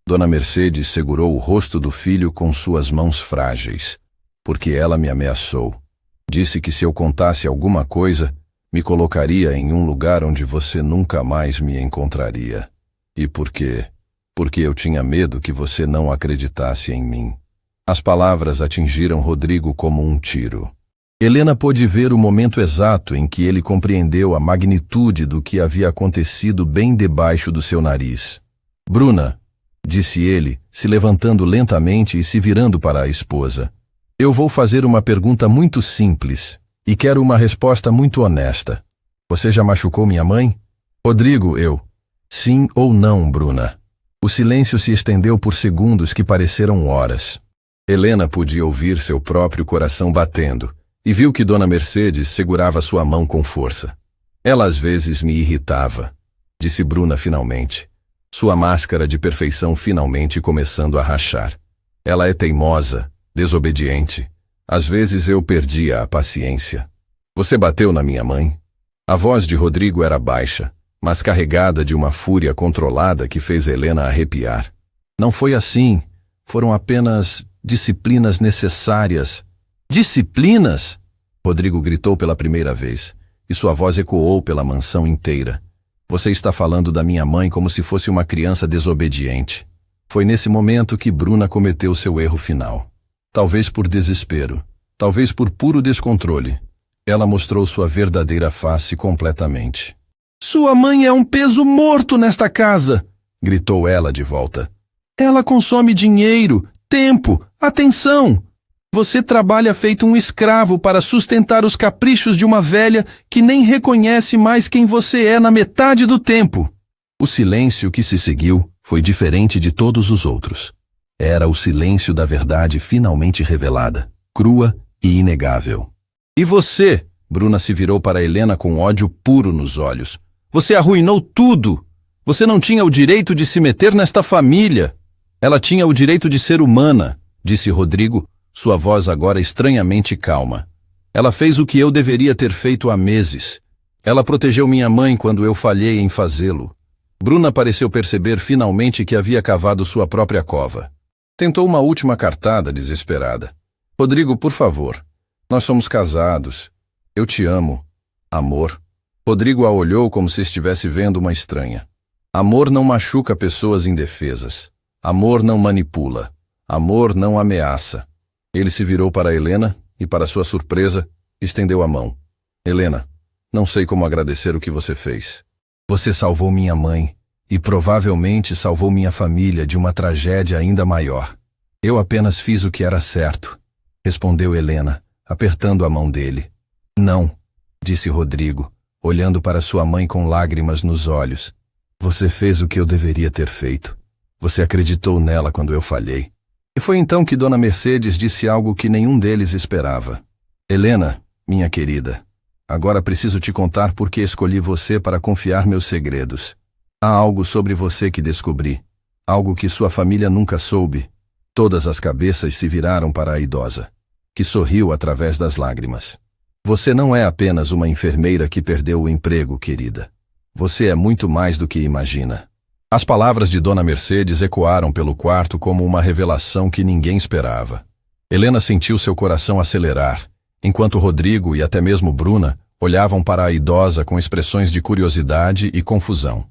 Dona Mercedes segurou o rosto do filho com suas mãos frágeis. Porque ela me ameaçou. Disse que se eu contasse alguma coisa, me colocaria em um lugar onde você nunca mais me encontraria. E por quê? Porque eu tinha medo que você não acreditasse em mim. As palavras atingiram Rodrigo como um tiro. Helena pôde ver o momento exato em que ele compreendeu a magnitude do que havia acontecido bem debaixo do seu nariz. Bruna, disse ele, se levantando lentamente e se virando para a esposa. Eu vou fazer uma pergunta muito simples e quero uma resposta muito honesta. Você já machucou minha mãe? Rodrigo, eu. Sim ou não, Bruna? O silêncio se estendeu por segundos que pareceram horas. Helena podia ouvir seu próprio coração batendo e viu que Dona Mercedes segurava sua mão com força. Ela às vezes me irritava, disse Bruna finalmente. Sua máscara de perfeição finalmente começando a rachar. Ela é teimosa, desobediente. Às vezes eu perdia a paciência. Você bateu na minha mãe? A voz de Rodrigo era baixa, mas carregada de uma fúria controlada que fez Helena arrepiar. Não foi assim. Foram apenas disciplinas necessárias. Disciplinas? Rodrigo gritou pela primeira vez, e sua voz ecoou pela mansão inteira. Você está falando da minha mãe como se fosse uma criança desobediente. Foi nesse momento que Bruna cometeu seu erro final. Talvez por desespero, talvez por puro descontrole. Ela mostrou sua verdadeira face completamente. Sua mãe é um peso morto nesta casa, gritou ela de volta. Ela consome dinheiro, tempo, atenção. Você trabalha feito um escravo para sustentar os caprichos de uma velha que nem reconhece mais quem você é na metade do tempo. O silêncio que se seguiu foi diferente de todos os outros. Era o silêncio da verdade finalmente revelada, crua e inegável. E você? Bruna se virou para Helena com ódio puro nos olhos. Você arruinou tudo! Você não tinha o direito de se meter nesta família. Ela tinha o direito de ser humana, disse Rodrigo, sua voz agora estranhamente calma. Ela fez o que eu deveria ter feito há meses. Ela protegeu minha mãe quando eu falhei em fazê-lo. Bruna pareceu perceber finalmente que havia cavado sua própria cova. Tentou uma última cartada desesperada. Rodrigo, por favor. Nós somos casados. Eu te amo. Amor. Rodrigo a olhou como se estivesse vendo uma estranha. Amor não machuca pessoas indefesas. Amor não manipula. Amor não ameaça. Ele se virou para Helena e, para sua surpresa, estendeu a mão. Helena, não sei como agradecer o que você fez. Você salvou minha mãe e provavelmente salvou minha família de uma tragédia ainda maior. Eu apenas fiz o que era certo, respondeu Helena, apertando a mão dele. Não, disse Rodrigo, olhando para sua mãe com lágrimas nos olhos. Você fez o que eu deveria ter feito. Você acreditou nela quando eu falhei. E foi então que Dona Mercedes disse algo que nenhum deles esperava. Helena, minha querida, agora preciso te contar por que escolhi você para confiar meus segredos. Há algo sobre você que descobri, algo que sua família nunca soube. Todas as cabeças se viraram para a idosa, que sorriu através das lágrimas. Você não é apenas uma enfermeira que perdeu o emprego, querida. Você é muito mais do que imagina. As palavras de Dona Mercedes ecoaram pelo quarto como uma revelação que ninguém esperava. Helena sentiu seu coração acelerar, enquanto Rodrigo e até mesmo Bruna olhavam para a idosa com expressões de curiosidade e confusão.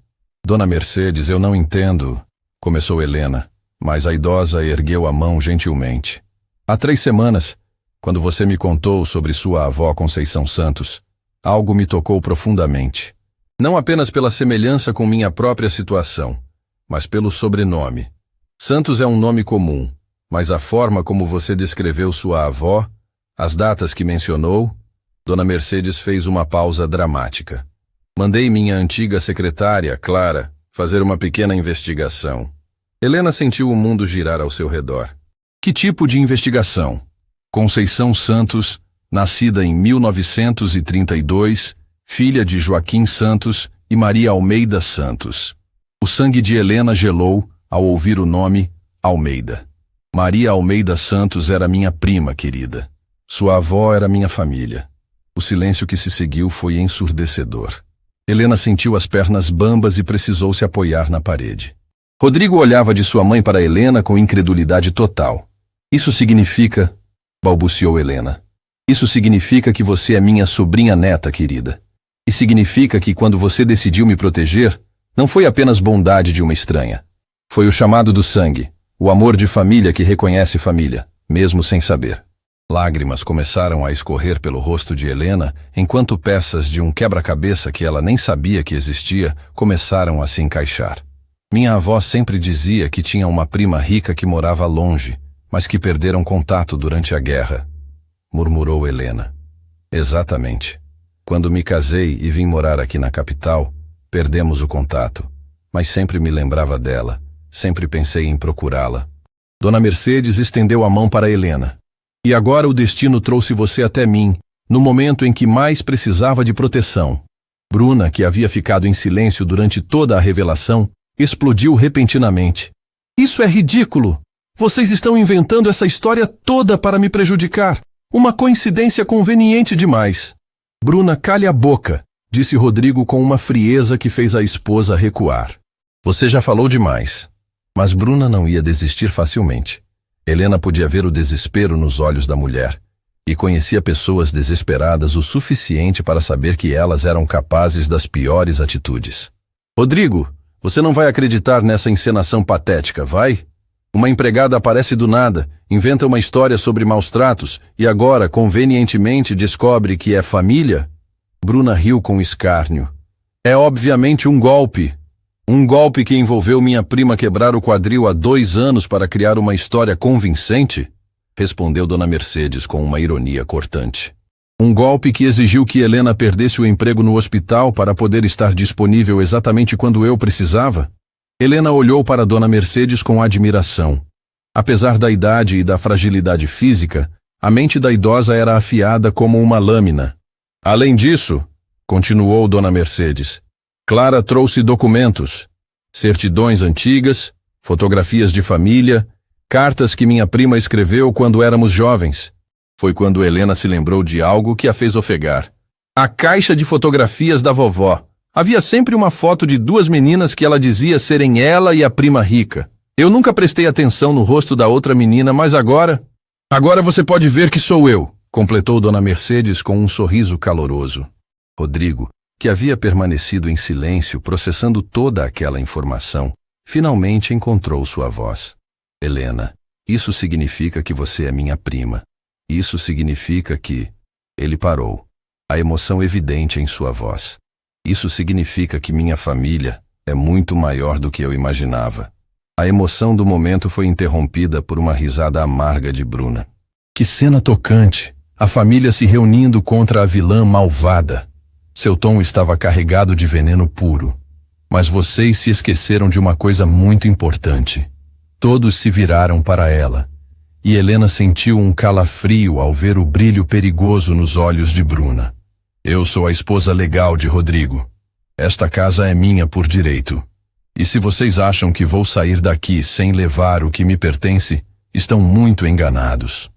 Dona Mercedes, eu não entendo, começou Helena, mas a idosa ergueu a mão gentilmente. Há 3 semanas, quando você me contou sobre sua avó Conceição Santos, algo me tocou profundamente. Não apenas pela semelhança com minha própria situação, mas pelo sobrenome. Santos é um nome comum, mas a forma como você descreveu sua avó, as datas que mencionou, Dona Mercedes fez uma pausa dramática. Mandei minha antiga secretária, Clara, fazer uma pequena investigação. Helena sentiu o mundo girar ao seu redor. Que tipo de investigação? Conceição Santos, nascida em 1932, filha de Joaquim Santos e Maria Almeida Santos. O sangue de Helena gelou ao ouvir o nome Almeida. Maria Almeida Santos era minha prima querida. Sua avó era minha família. O silêncio que se seguiu foi ensurdecedor. Helena sentiu as pernas bambas e precisou se apoiar na parede. Rodrigo olhava de sua mãe para Helena com incredulidade total. Isso significa, balbuciou Helena, isso significa que você é minha sobrinha neta, querida. E significa que quando você decidiu me proteger, não foi apenas bondade de uma estranha. Foi o chamado do sangue, o amor de família que reconhece família, mesmo sem saber. Lágrimas começaram a escorrer pelo rosto de Helena, enquanto peças de um quebra-cabeça que ela nem sabia que existia começaram a se encaixar. Minha avó sempre dizia que tinha uma prima rica que morava longe, mas que perderam contato durante a guerra, murmurou Helena. Exatamente. Quando me casei e vim morar aqui na capital, perdemos o contato, mas sempre me lembrava dela, sempre pensei em procurá-la. Dona Mercedes estendeu a mão para Helena. E agora o destino trouxe você até mim, no momento em que mais precisava de proteção. Bruna, que havia ficado em silêncio durante toda a revelação, explodiu repentinamente. Isso é ridículo! Vocês estão inventando essa história toda para me prejudicar. Uma coincidência conveniente demais. Bruna, cale a boca, disse Rodrigo com uma frieza que fez a esposa recuar. Você já falou demais. Mas Bruna não ia desistir facilmente. Helena podia ver o desespero nos olhos da mulher, e conhecia pessoas desesperadas o suficiente para saber que elas eram capazes das piores atitudes. Rodrigo, você não vai acreditar nessa encenação patética, vai? Uma empregada aparece do nada, inventa uma história sobre maus tratos e agora, convenientemente, descobre que é família? Bruna riu com escárnio. É obviamente um golpe. Um golpe que envolveu minha prima quebrar o quadril há 2 anos para criar uma história convincente? Respondeu Dona Mercedes com uma ironia cortante. Um golpe que exigiu que Helena perdesse o emprego no hospital para poder estar disponível exatamente quando eu precisava? Helena olhou para Dona Mercedes com admiração. Apesar da idade e da fragilidade física, a mente da idosa era afiada como uma lâmina. Além disso, continuou Dona Mercedes, Clara trouxe documentos, certidões antigas, fotografias de família, cartas que minha prima escreveu quando éramos jovens. Foi quando Helena se lembrou de algo que a fez ofegar. A caixa de fotografias da vovó. Havia sempre uma foto de 2 meninas que ela dizia serem ela e a prima rica. Eu nunca prestei atenção no rosto da outra menina, mas agora... Agora você pode ver que sou eu, completou Dona Mercedes com um sorriso caloroso. Rodrigo, que havia permanecido em silêncio processando toda aquela informação, finalmente encontrou sua voz. Helena, isso significa que você é minha prima. Isso significa que... Ele parou, a emoção evidente em sua voz. Isso significa que minha família é muito maior do que eu imaginava. A emoção do momento foi interrompida por uma risada amarga de Bruna. Que cena tocante! A família se reunindo contra a vilã malvada. Seu tom estava carregado de veneno puro. Mas vocês se esqueceram de uma coisa muito importante. Todos se viraram para ela, e Helena sentiu um calafrio ao ver o brilho perigoso nos olhos de Bruna. Eu sou a esposa legal de Rodrigo. Esta casa é minha por direito. E se vocês acham que vou sair daqui sem levar o que me pertence, estão muito enganados.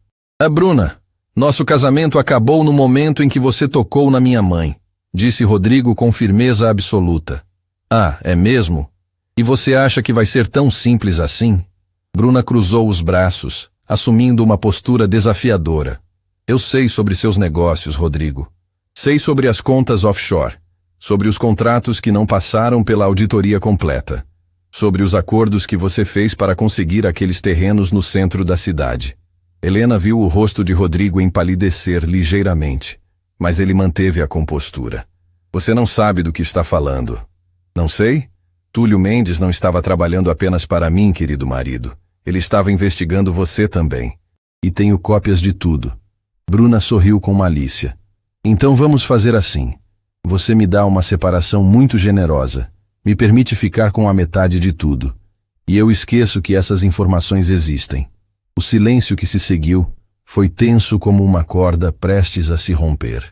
Bruna, nosso casamento acabou no momento em que você tocou na minha mãe, disse Rodrigo com firmeza absoluta. Ah, é mesmo? E você acha que vai ser tão simples assim? Bruna cruzou os braços, assumindo uma postura desafiadora. Eu sei sobre seus negócios, Rodrigo. Sei sobre as contas offshore, sobre os contratos que não passaram pela auditoria completa, sobre os acordos que você fez para conseguir aqueles terrenos no centro da cidade. Helena viu o rosto de Rodrigo empalidecer ligeiramente, mas ele manteve a compostura. Você não sabe do que está falando. Não sei? Túlio Mendes não estava trabalhando apenas para mim, querido marido. Ele estava investigando você também. E tenho cópias de tudo. Bruna sorriu com malícia. Então vamos fazer assim. Você me dá uma separação muito generosa. Me permite ficar com a metade de tudo. E eu esqueço que essas informações existem. O silêncio que se seguiu foi tenso como uma corda prestes a se romper.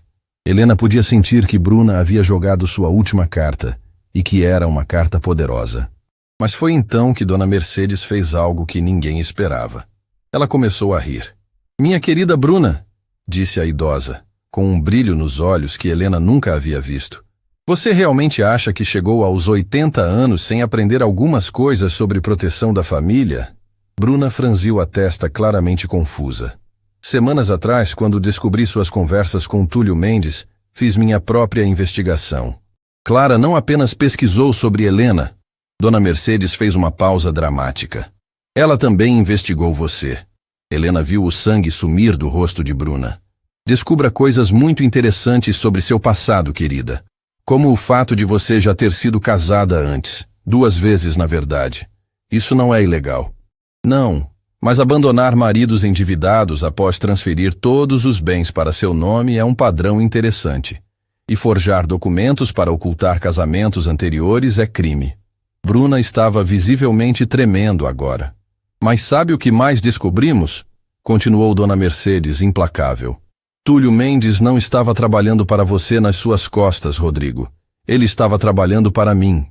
Helena podia sentir que Bruna havia jogado sua última carta, e que era uma carta poderosa. Mas foi então que Dona Mercedes fez algo que ninguém esperava. Ela começou a rir. Minha querida Bruna, disse a idosa, com um brilho nos olhos que Helena nunca havia visto. Você realmente acha que chegou aos 80 anos sem aprender algumas coisas sobre proteção da família? Bruna franziu a testa claramente confusa. Semanas atrás, quando descobri suas conversas com Túlio Mendes, fiz minha própria investigação. Clara não apenas pesquisou sobre Helena. Dona Mercedes fez uma pausa dramática. Ela também investigou você. Helena viu o sangue sumir do rosto de Bruna. Descubra coisas muito interessantes sobre seu passado, querida. Como o fato de você já ter sido casada antes. 2 vezes, na verdade. Isso não é ilegal. Não, mas abandonar maridos endividados após transferir todos os bens para seu nome é um padrão interessante. E forjar documentos para ocultar casamentos anteriores é crime. Bruna estava visivelmente tremendo agora. Mas sabe o que mais descobrimos? Continuou Dona Mercedes, implacável. Túlio Mendes não estava trabalhando para você nas suas costas, Rodrigo. Ele estava trabalhando para mim.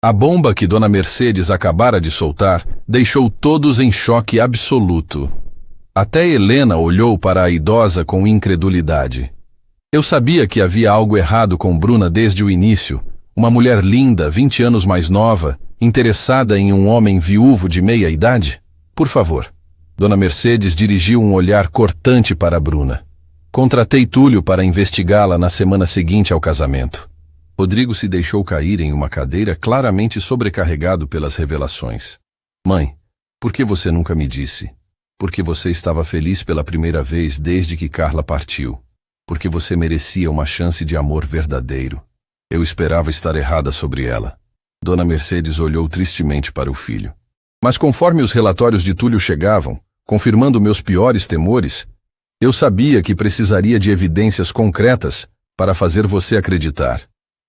A bomba que Dona Mercedes acabara de soltar deixou todos em choque absoluto. Até Helena olhou para a idosa com incredulidade. Eu sabia que havia algo errado com Bruna desde o início. Uma mulher linda, 20 anos mais nova, interessada em um homem viúvo de meia idade? Por favor. Dona Mercedes dirigiu um olhar cortante para Bruna. Contratei Túlio para investigá-la na semana seguinte ao casamento. Rodrigo se deixou cair em uma cadeira claramente sobrecarregado pelas revelações. Mãe, por que você nunca me disse? Porque você estava feliz pela primeira vez desde que Carla partiu. Porque você merecia uma chance de amor verdadeiro. Eu esperava estar errada sobre ela. Dona Mercedes olhou tristemente para o filho. Mas conforme os relatórios de Túlio chegavam, confirmando meus piores temores, eu sabia que precisaria de evidências concretas para fazer você acreditar.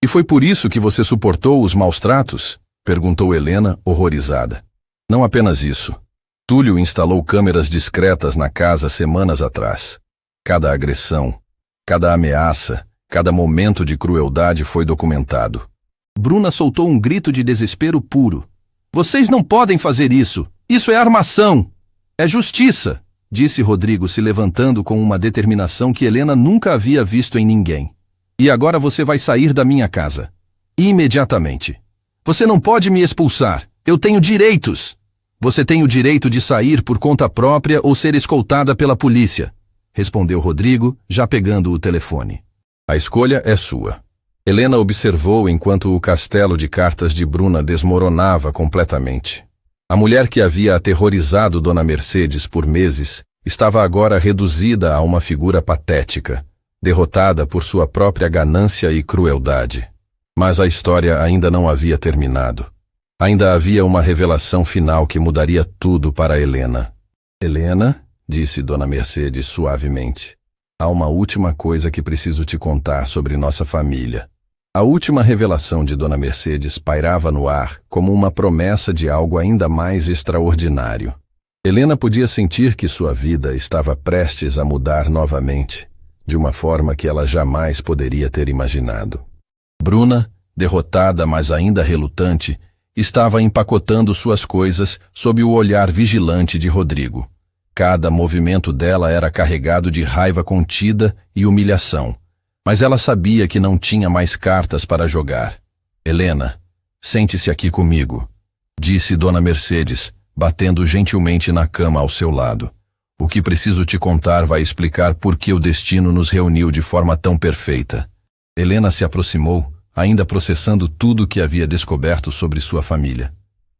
E foi por isso que você suportou os maus tratos? Perguntou Helena, horrorizada. Não apenas isso. Túlio instalou câmeras discretas na casa semanas atrás. Cada agressão, cada ameaça, cada momento de crueldade foi documentado. Bruna soltou um grito de desespero puro. Vocês não podem fazer isso! Isso é armação! É justiça! Disse Rodrigo se levantando com uma determinação que Helena nunca havia visto em ninguém. E agora você vai sair da minha casa. Imediatamente. Você não pode me expulsar. Eu tenho direitos. Você tem o direito de sair por conta própria ou ser escoltada pela polícia, respondeu Rodrigo, já pegando o telefone. A escolha é sua. Helena observou enquanto o castelo de cartas de Bruna desmoronava completamente. A mulher que havia aterrorizado Dona Mercedes por meses estava agora reduzida a uma figura patética, derrotada por sua própria ganância e crueldade. Mas a história ainda não havia terminado. Ainda havia uma revelação final que mudaria tudo para Helena. Helena, disse Dona Mercedes suavemente, há uma última coisa que preciso te contar sobre nossa família. A última revelação de Dona Mercedes pairava no ar como uma promessa de algo ainda mais extraordinário. Helena podia sentir que sua vida estava prestes a mudar novamente, de uma forma que ela jamais poderia ter imaginado. Bruna, derrotada, mas ainda relutante, estava empacotando suas coisas sob o olhar vigilante de Rodrigo. Cada movimento dela era carregado de raiva contida e humilhação, mas ela sabia que não tinha mais cartas para jogar. Helena, sente-se aqui comigo, disse Dona Mercedes, batendo gentilmente na cama ao seu lado. O que preciso te contar vai explicar por que o destino nos reuniu de forma tão perfeita. Helena se aproximou, ainda processando tudo o que havia descoberto sobre sua família.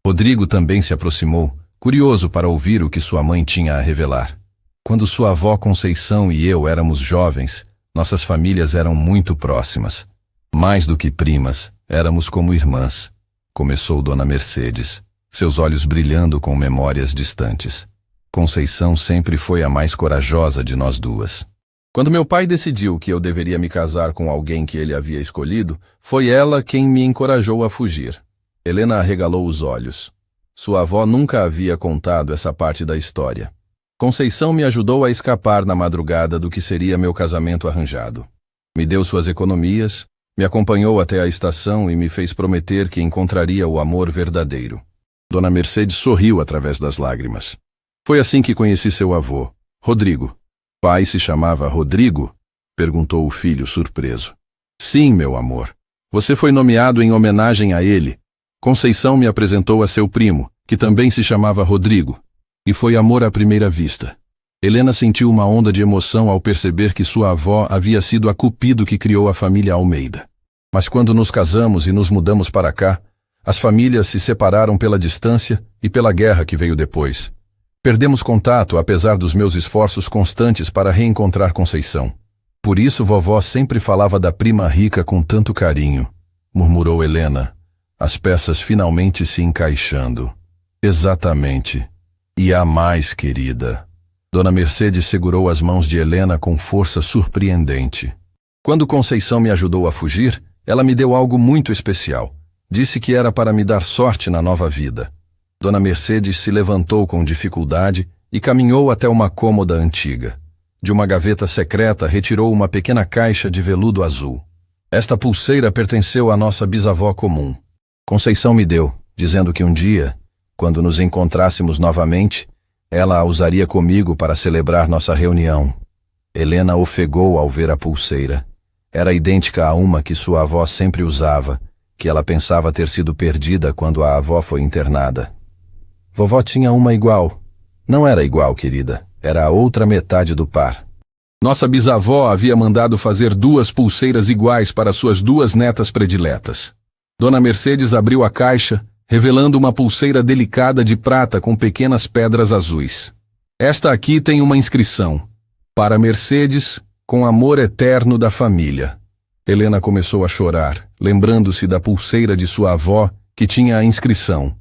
Rodrigo também se aproximou, curioso para ouvir o que sua mãe tinha a revelar. Quando sua avó Conceição e eu éramos jovens, nossas famílias eram muito próximas. Mais do que primas, éramos como irmãs, começou Dona Mercedes, seus olhos brilhando com memórias distantes. Conceição sempre foi a mais corajosa de nós duas. Quando meu pai decidiu que eu deveria me casar com alguém que ele havia escolhido, foi ela quem me encorajou a fugir. Helena arregalou os olhos. Sua avó nunca havia contado essa parte da história. Conceição me ajudou a escapar na madrugada do que seria meu casamento arranjado. Me deu suas economias, me acompanhou até a estação e me fez prometer que encontraria o amor verdadeiro. Dona Mercedes sorriu através das lágrimas. Foi assim que conheci seu avô, Rodrigo. Pai se chamava Rodrigo? Perguntou o filho surpreso. Sim, meu amor. Você foi nomeado em homenagem a ele. Conceição me apresentou a seu primo, que também se chamava Rodrigo. E foi amor à primeira vista. Helena sentiu uma onda de emoção ao perceber que sua avó havia sido a cupido que criou a família Almeida. Mas quando nos casamos e nos mudamos para cá, as famílias se separaram pela distância e pela guerra que veio depois. Perdemos contato apesar dos meus esforços constantes para reencontrar Conceição. Por isso vovó sempre falava da prima rica com tanto carinho, murmurou Helena, as peças finalmente se encaixando. Exatamente. E há mais, querida. Dona Mercedes segurou as mãos de Helena com força surpreendente. Quando Conceição me ajudou a fugir, ela me deu algo muito especial. Disse que era para me dar sorte na nova vida. Dona Mercedes se levantou com dificuldade e caminhou até uma cômoda antiga. De uma gaveta secreta retirou uma pequena caixa de veludo azul. Esta pulseira pertenceu à nossa bisavó comum. Conceição me deu, dizendo que um dia, quando nos encontrássemos novamente, ela a usaria comigo para celebrar nossa reunião. Helena ofegou ao ver a pulseira. Era idêntica a uma que sua avó sempre usava, que ela pensava ter sido perdida quando a avó foi internada. Vovó tinha uma igual. Não era igual, querida. Era a outra metade do par. Nossa bisavó havia mandado fazer 2 pulseiras iguais para suas 2 netas prediletas. Dona Mercedes abriu a caixa, revelando uma pulseira delicada de prata com pequenas pedras azuis. Esta aqui tem uma inscrição. Para Mercedes, com amor eterno da família. Helena começou a chorar, lembrando-se da pulseira de sua avó, que tinha a inscrição.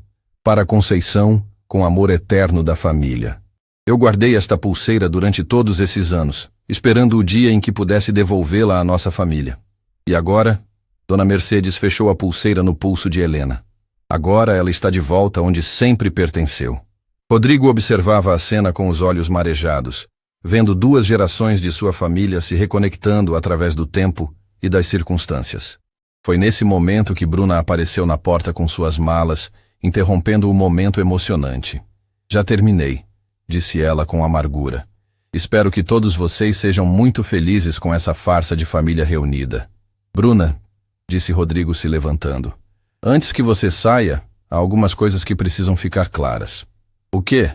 Para Conceição, com amor eterno da família. Eu guardei esta pulseira durante todos esses anos, esperando o dia em que pudesse devolvê-la à nossa família. E agora, Dona Mercedes fechou a pulseira no pulso de Helena. Agora ela está de volta onde sempre pertenceu. Rodrigo observava a cena com os olhos marejados, vendo 2 gerações de sua família se reconectando através do tempo e das circunstâncias. Foi nesse momento que Bruna apareceu na porta com suas malas, interrompendo o momento emocionante. Já terminei, disse ela com amargura. Espero que todos vocês sejam muito felizes com essa farsa de família reunida. Bruna, disse Rodrigo se levantando. Antes que você saia, há algumas coisas que precisam ficar claras. O quê?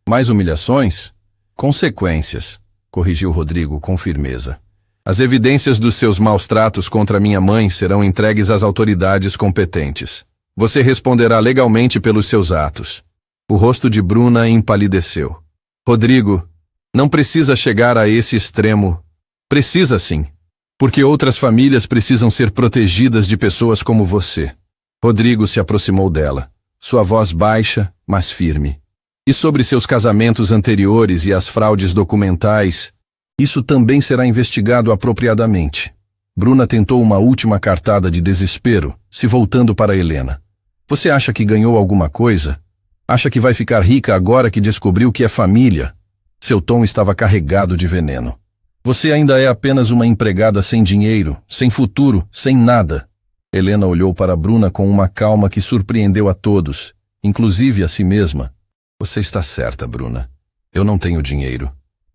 Mais humilhações? Consequências, corrigiu Rodrigo com firmeza. As evidências dos seus maus tratos contra minha mãe serão entregues às autoridades competentes. Você responderá legalmente pelos seus atos. O rosto de Bruna empalideceu. Rodrigo, não precisa chegar a esse extremo. Precisa sim. Porque outras famílias precisam ser protegidas de pessoas como você. Rodrigo se aproximou dela, sua voz baixa, mas firme. E sobre seus casamentos anteriores e as fraudes documentais, isso também será investigado apropriadamente. Bruna tentou uma última cartada de desespero, se voltando para Helena. Você acha que ganhou alguma coisa? Acha que vai ficar rica agora que descobriu que é família? Seu tom estava carregado de veneno. Você ainda é apenas uma empregada sem dinheiro, sem futuro, sem nada. Helena olhou para Bruna com uma calma que surpreendeu a todos, inclusive a si mesma. Você está certa, Bruna. Eu não tenho dinheiro.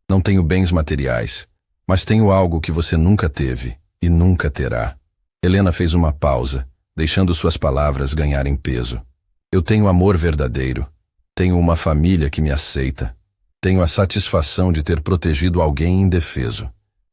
Não tenho bens materiais. Mas tenho algo que você nunca teve e nunca terá. Helena fez uma pausa, deixando suas palavras ganharem peso. Eu tenho amor verdadeiro. Tenho uma família que me aceita. Tenho a satisfação de ter protegido alguém indefeso.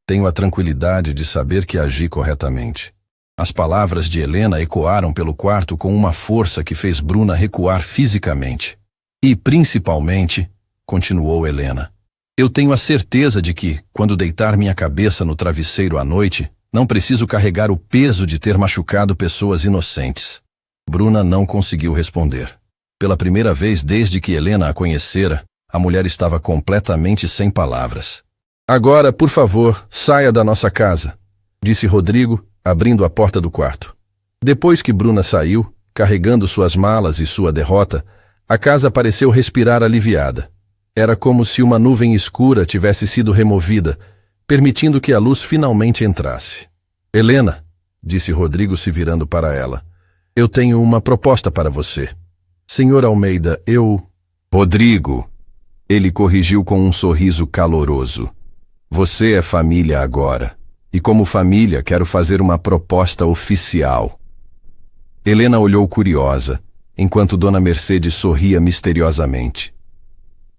Tenho a tranquilidade de saber que agi corretamente. As palavras de Helena ecoaram pelo quarto com uma força que fez Bruna recuar fisicamente. E, principalmente, continuou Helena, eu tenho a certeza de que, quando deitar minha cabeça no travesseiro à noite, não preciso carregar o peso de ter machucado pessoas inocentes. Bruna não conseguiu responder. Pela primeira vez desde que Helena a conhecera, a mulher estava completamente sem palavras. Agora, por favor, saia da nossa casa, disse Rodrigo, abrindo a porta do quarto. Depois que Bruna saiu, carregando suas malas e sua derrota, a casa pareceu respirar aliviada. Era como se uma nuvem escura tivesse sido removida, permitindo que a luz finalmente entrasse. Helena, disse Rodrigo se virando para ela, eu tenho uma proposta para você. Senhor Almeida, Rodrigo, ele corrigiu com um sorriso caloroso. Você é família agora, e como família quero fazer uma proposta oficial. Helena olhou curiosa, enquanto Dona Mercedes sorria misteriosamente.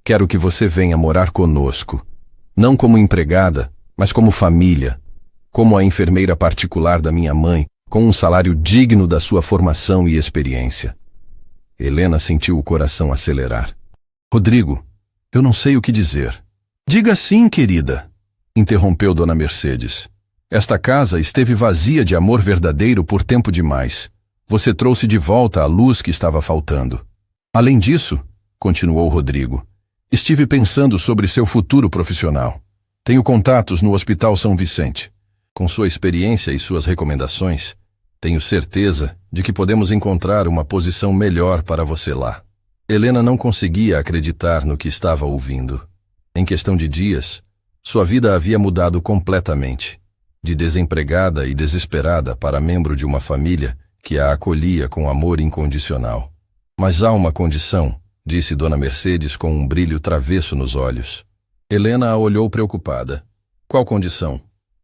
Quero que você venha morar conosco, não como empregada, mas como família, como a enfermeira particular da minha mãe, com um salário digno da sua formação e experiência. Helena sentiu o coração acelerar. Rodrigo, eu não sei o que dizer. Diga sim, querida, interrompeu Dona Mercedes. Esta casa esteve vazia de amor verdadeiro por tempo demais. Você trouxe de volta a luz que estava faltando. Além disso, continuou Rodrigo, estive pensando sobre seu futuro profissional. Tenho contatos no Hospital São Vicente. Com sua experiência e suas recomendações, tenho certeza de que podemos encontrar uma posição melhor para você lá. Helena não conseguia acreditar no que estava ouvindo. Em questão de dias, sua vida havia mudado completamente. De desempregada e desesperada para membro de uma família que a acolhia com amor incondicional. Mas há uma condição, disse Dona Mercedes com um brilho travesso nos olhos. Helena a olhou preocupada. Qual condição?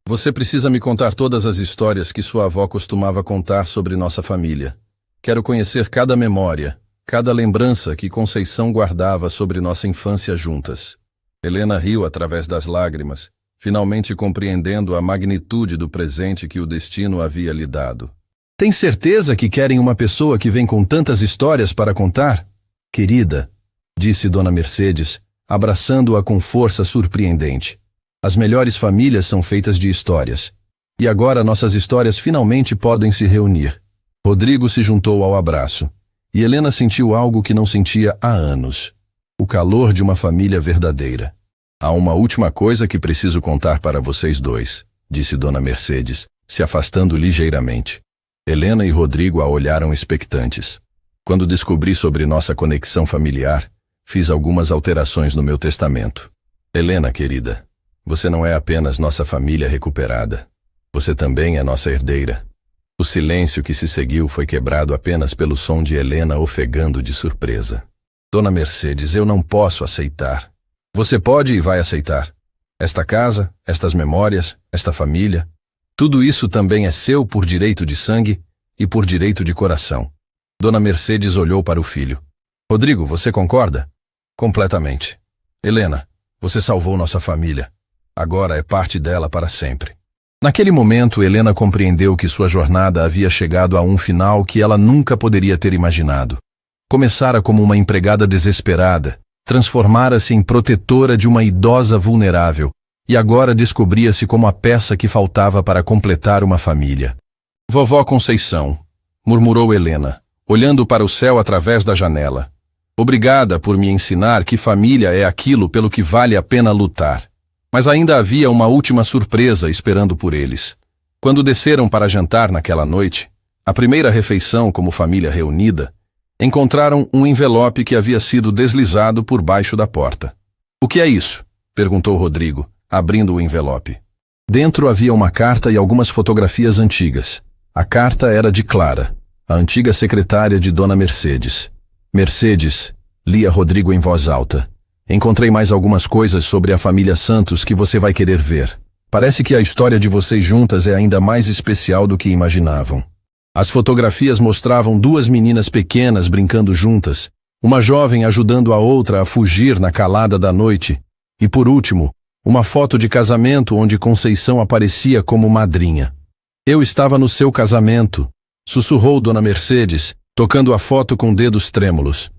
Você precisa me contar todas as histórias que sua avó costumava contar sobre nossa família. Quero conhecer cada memória, cada lembrança que Conceição guardava sobre nossa infância juntas. Helena riu através das lágrimas, finalmente compreendendo a magnitude do presente que o destino havia lhe dado. Tem certeza que querem uma pessoa que vem com tantas histórias para contar? Querida, disse Dona Mercedes, abraçando-a com força surpreendente. As melhores famílias são feitas de histórias. E agora nossas histórias finalmente podem se reunir. Rodrigo se juntou ao abraço, e Helena sentiu algo que não sentia há anos. O calor de uma família verdadeira. Há uma última coisa que preciso contar para vocês dois, disse Dona Mercedes, se afastando ligeiramente. Helena e Rodrigo a olharam expectantes. Quando descobri sobre nossa conexão familiar, fiz algumas alterações no meu testamento. Helena, querida, você não é apenas nossa família recuperada. Você também é nossa herdeira. O silêncio que se seguiu foi quebrado apenas pelo som de Helena ofegando de surpresa. Dona Mercedes, eu não posso aceitar. Você pode e vai aceitar. Esta casa, estas memórias, esta família, tudo isso também é seu por direito de sangue e por direito de coração. Dona Mercedes olhou para o filho. Rodrigo, você concorda? Completamente. Helena, você salvou nossa família. Agora é parte dela para sempre. Naquele momento, Helena compreendeu que sua jornada havia chegado a um final que ela nunca poderia ter imaginado. Começara como uma empregada desesperada, transformara-se em protetora de uma idosa vulnerável, e agora descobria-se como a peça que faltava para completar uma família. Vovó Conceição, murmurou Helena, olhando para o céu através da janela. Obrigada por me ensinar que família é aquilo pelo que vale a pena lutar. Mas ainda havia uma última surpresa esperando por eles. Quando desceram para jantar naquela noite, a primeira refeição como família reunida, encontraram um envelope que havia sido deslizado por baixo da porta. "O que é isso?" perguntou Rodrigo, abrindo o envelope. Dentro havia uma carta e algumas fotografias antigas. A carta era de Clara, a antiga secretária de Dona Mercedes. "Mercedes", lia Rodrigo em voz alta, "encontrei mais algumas coisas sobre a família Santos que você vai querer ver. Parece que a história de vocês juntas é ainda mais especial do que imaginavam." As fotografias mostravam duas meninas pequenas brincando juntas, uma jovem ajudando a outra a fugir na calada da noite, e por último, uma foto de casamento onde Conceição aparecia como madrinha. "Eu estava no seu casamento", sussurrou Dona Mercedes, tocando a foto com dedos trêmulos.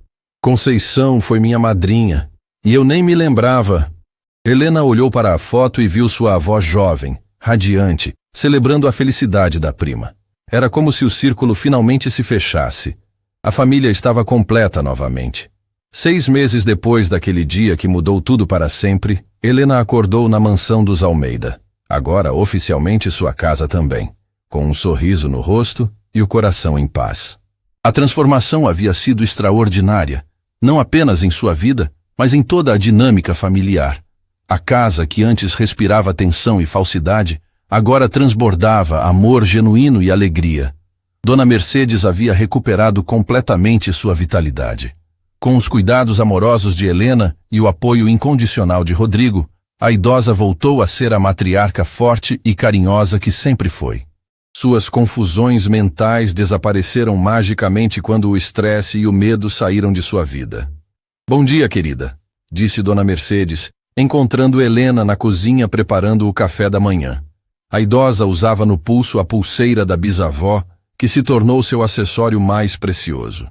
"Conceição foi minha madrinha, e eu nem me lembrava." Helena olhou para a foto e viu sua avó jovem, radiante, celebrando a felicidade da prima. Era como se o círculo finalmente se fechasse. A família estava completa novamente. 6 meses depois daquele dia que mudou tudo para sempre, Helena acordou na mansão dos Almeida, agora oficialmente sua casa também, com um sorriso no rosto e o coração em paz. A transformação havia sido extraordinária, não apenas em sua vida, mas em toda a dinâmica familiar. A casa que antes respirava tensão e falsidade, agora transbordava amor genuíno e alegria. Dona Mercedes havia recuperado completamente sua vitalidade. Com os cuidados amorosos de Helena e o apoio incondicional de Rodrigo, a idosa voltou a ser a matriarca forte e carinhosa que sempre foi. Suas confusões mentais desapareceram magicamente quando o estresse e o medo saíram de sua vida. "Bom dia, querida", disse Dona Mercedes, encontrando Helena na cozinha preparando o café da manhã. A idosa usava no pulso a pulseira da bisavó, que se tornou seu acessório mais precioso.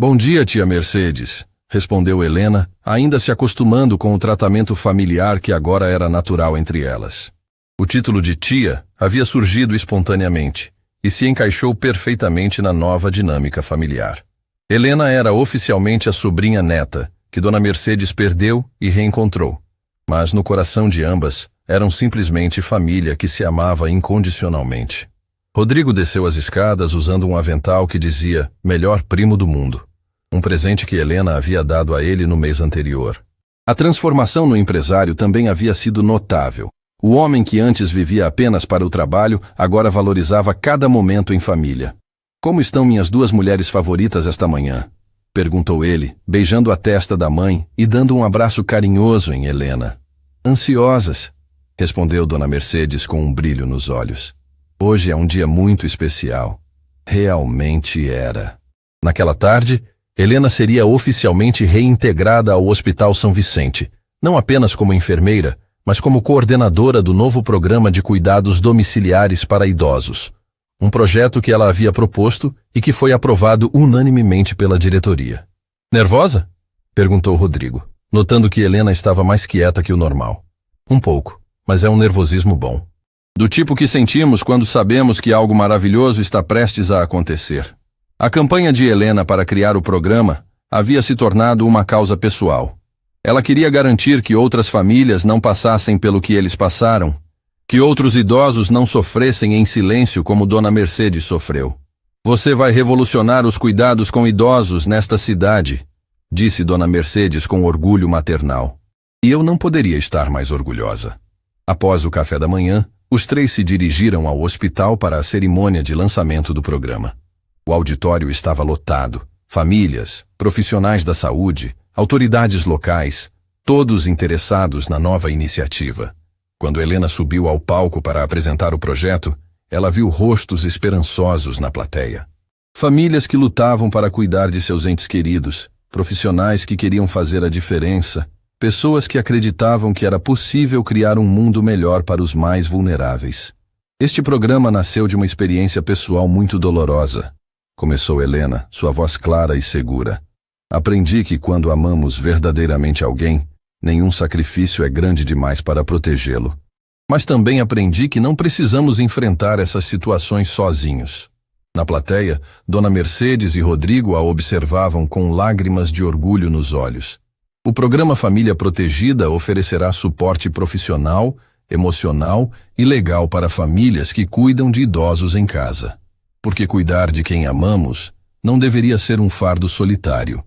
"Bom dia, tia Mercedes", respondeu Helena, ainda se acostumando com o tratamento familiar que agora era natural entre elas. O título de tia havia surgido espontaneamente e se encaixou perfeitamente na nova dinâmica familiar. Helena era oficialmente a sobrinha neta, que Dona Mercedes perdeu e reencontrou. Mas no coração de ambas, eram simplesmente família que se amava incondicionalmente. Rodrigo desceu as escadas usando um avental que dizia "melhor primo do mundo", um presente que Helena havia dado a ele no mês anterior. A transformação no empresário também havia sido notável. O homem que antes vivia apenas para o trabalho, agora valorizava cada momento em família. "Como estão minhas duas mulheres favoritas esta manhã?", perguntou ele, beijando a testa da mãe e dando um abraço carinhoso em Helena. "Ansiosas", respondeu Dona Mercedes com um brilho nos olhos. "Hoje é um dia muito especial." Realmente era. Naquela tarde, Helena seria oficialmente reintegrada ao Hospital São Vicente, não apenas como enfermeira, mas como coordenadora do novo programa de cuidados domiciliares para idosos. Um projeto que ela havia proposto e que foi aprovado unanimemente pela diretoria. "Nervosa?", perguntou Rodrigo, notando que Helena estava mais quieta que o normal. "Um pouco, mas é um nervosismo bom. Do tipo que sentimos quando sabemos que algo maravilhoso está prestes a acontecer." A campanha de Helena para criar o programa havia se tornado uma causa pessoal. Ela queria garantir que outras famílias não passassem pelo que eles passaram, que outros idosos não sofressem em silêncio como Dona Mercedes sofreu. "Você vai revolucionar os cuidados com idosos nesta cidade", disse Dona Mercedes com orgulho maternal. E eu não poderia estar mais orgulhosa. Após o café da manhã, os 3 se dirigiram ao hospital para a cerimônia de lançamento do programa. O auditório estava lotado. Famílias, profissionais da saúde, autoridades locais, todos interessados na nova iniciativa. Quando Helena subiu ao palco para apresentar o projeto, ela viu rostos esperançosos na plateia. Famílias que lutavam para cuidar de seus entes queridos, profissionais que queriam fazer a diferença, pessoas que acreditavam que era possível criar um mundo melhor para os mais vulneráveis. Este programa nasceu de uma experiência pessoal muito dolorosa. Começou Helena, sua voz clara e segura. "Aprendi que quando amamos verdadeiramente alguém, nenhum sacrifício é grande demais para protegê-lo. Mas também aprendi que não precisamos enfrentar essas situações sozinhos." Na plateia, Dona Mercedes e Rodrigo a observavam com lágrimas de orgulho nos olhos. O programa Família Protegida oferecerá suporte profissional emocional e legal para famílias que cuidam de idosos em casa. Porque cuidar de quem amamos não deveria ser um fardo solitário,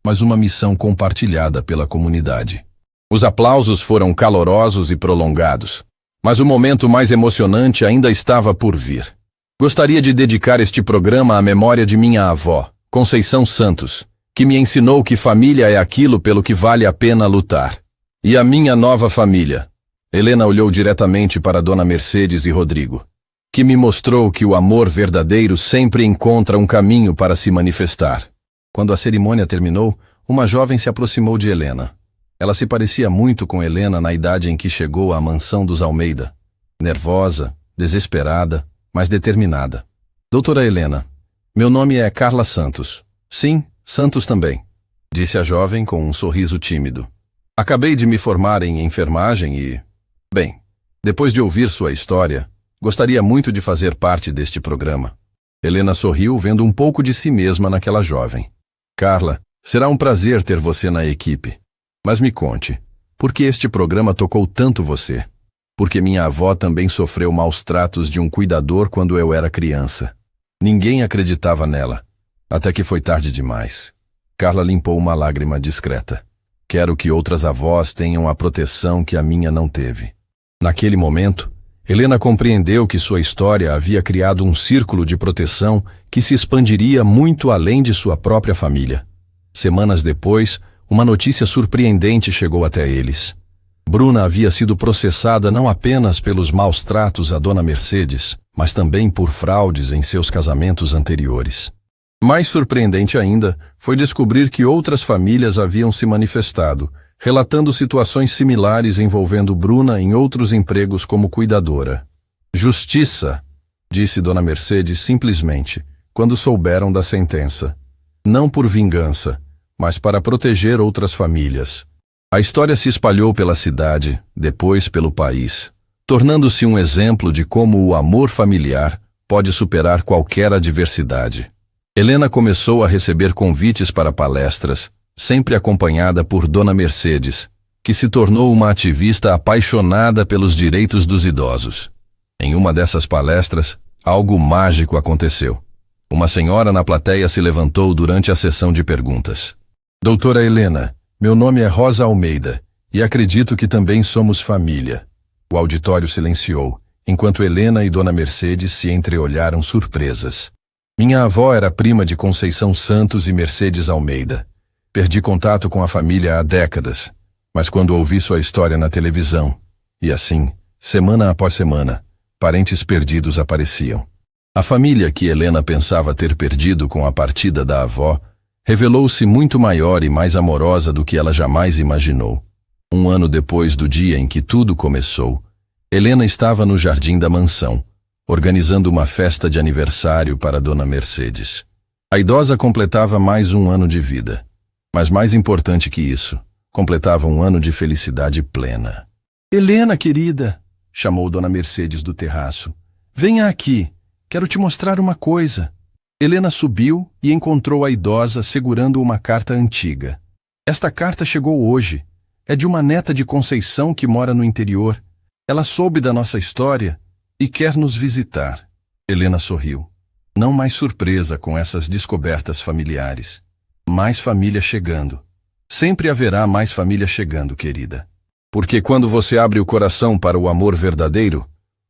mas uma missão compartilhada pela comunidade. Os aplausos foram calorosos e prolongados, mas o momento mais emocionante ainda estava por vir. Gostaria de dedicar este programa à memória de minha avó, Conceição Santos, que me ensinou que família é aquilo pelo que vale a pena lutar. E a minha nova família. Helena olhou diretamente para Dona Mercedes e Rodrigo, que me mostrou que o amor verdadeiro sempre encontra um caminho para se manifestar. Quando a cerimônia terminou, uma jovem se aproximou de Helena. Ela se parecia muito com Helena na idade em que chegou à mansão dos Almeida. Nervosa, desesperada, mas determinada. Doutora Helena, meu nome é Carla Santos. Sim, Santos também, disse a jovem com um sorriso tímido. Acabei de me formar em enfermagem e... Bem, depois de ouvir sua história, gostaria muito de fazer parte deste programa. Helena sorriu, vendo um pouco de si mesma naquela jovem. Carla, será um prazer ter você na equipe. Mas me conte, por que este programa tocou tanto você? Porque minha avó também sofreu maus tratos de um cuidador quando eu era criança. Ninguém acreditava nela, até que foi tarde demais. Carla limpou uma lágrima discreta. Quero que outras avós tenham a proteção que a minha não teve. Naquele momento, Helena compreendeu que sua história havia criado um círculo de proteção que se expandiria muito além de sua própria família. Semanas depois, uma notícia surpreendente chegou até eles. Bruna havia sido processada não apenas pelos maus tratos à Dona Mercedes, mas também por fraudes em seus casamentos anteriores. Mais surpreendente ainda foi descobrir que outras famílias haviam se manifestado, relatando situações similares envolvendo Bruna em outros empregos como cuidadora. Justiça, disse Dona Mercedes simplesmente, quando souberam da sentença. Não por vingança, mas para proteger outras famílias. A história se espalhou pela cidade, depois pelo país, tornando-se um exemplo de como o amor familiar pode superar qualquer adversidade. Helena começou a receber convites para palestras, sempre acompanhada por Dona Mercedes, que se tornou uma ativista apaixonada pelos direitos dos idosos. Em uma dessas palestras, algo mágico aconteceu. Uma senhora na plateia se levantou durante a sessão de perguntas. Doutora Helena, meu nome é Rosa Almeida, e acredito que também somos família. O auditório silenciou, enquanto Helena e Dona Mercedes se entreolharam surpresas. Minha avó era prima de Conceição Santos e Mercedes Almeida. Perdi contato com a família há décadas, mas quando ouvi sua história na televisão, e assim, semana após semana, parentes perdidos apareciam. A família que Helena pensava ter perdido com a partida da avó revelou-se muito maior e mais amorosa do que ela jamais imaginou. Um ano depois do dia em que tudo começou, Helena estava no jardim da mansão, organizando uma festa de aniversário para Dona Mercedes. A idosa completava mais um ano de vida, mas mais importante que isso, completava um ano de felicidade plena. Helena, querida, chamou Dona Mercedes do terraço. Venha aqui, quero te mostrar uma coisa. Helena subiu e encontrou a idosa segurando uma carta antiga. Esta carta chegou hoje. É de uma neta de Conceição que mora no interior. Ela soube da nossa história e quer nos visitar. Helena sorriu. Não mais surpresa com essas descobertas familiares. Mais família chegando. Sempre haverá mais família chegando, querida. Porque quando você abre o coração para o amor verdadeiro,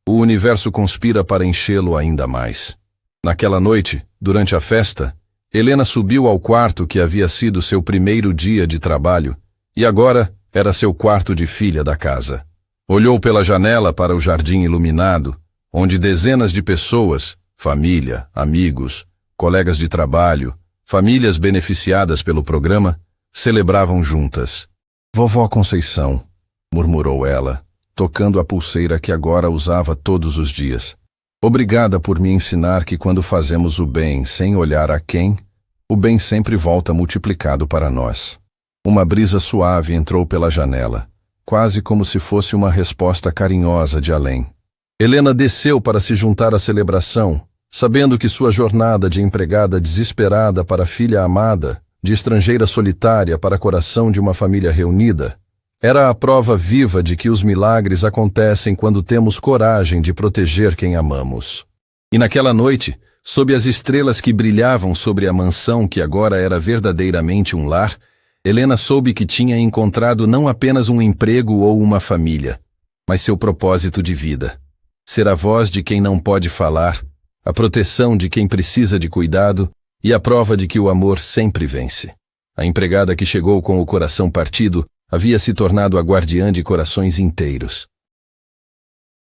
o universo conspira para enchê-lo ainda mais. Naquela noite, durante a festa, Helena subiu ao quarto que havia sido seu primeiro dia de trabalho e agora era seu quarto de filha da casa. Olhou pela janela para o jardim iluminado, onde dezenas de pessoas, família, amigos, colegas de trabalho, famílias beneficiadas pelo programa, celebravam juntas. Vovó Conceição, murmurou ela, tocando a pulseira que agora usava todos os dias. Obrigada por me ensinar que quando fazemos o bem sem olhar a quem, o bem sempre volta multiplicado para nós. Uma brisa suave entrou pela janela, quase como se fosse uma resposta carinhosa de além. Helena desceu para se juntar à celebração, sabendo que sua jornada de empregada desesperada para filha amada, de estrangeira solitária para coração de uma família reunida, Era a prova viva de que os milagres acontecem quando temos coragem de proteger quem amamos. E naquela noite, sob as estrelas que brilhavam sobre a mansão que agora era verdadeiramente um lar, Helena soube que tinha encontrado não apenas um emprego ou uma família, mas seu propósito de vida. Ser a voz de quem não pode falar, a proteção de quem precisa de cuidado e a prova de que o amor sempre vence. A empregada que chegou com o coração partido havia se tornado a guardiã de corações inteiros.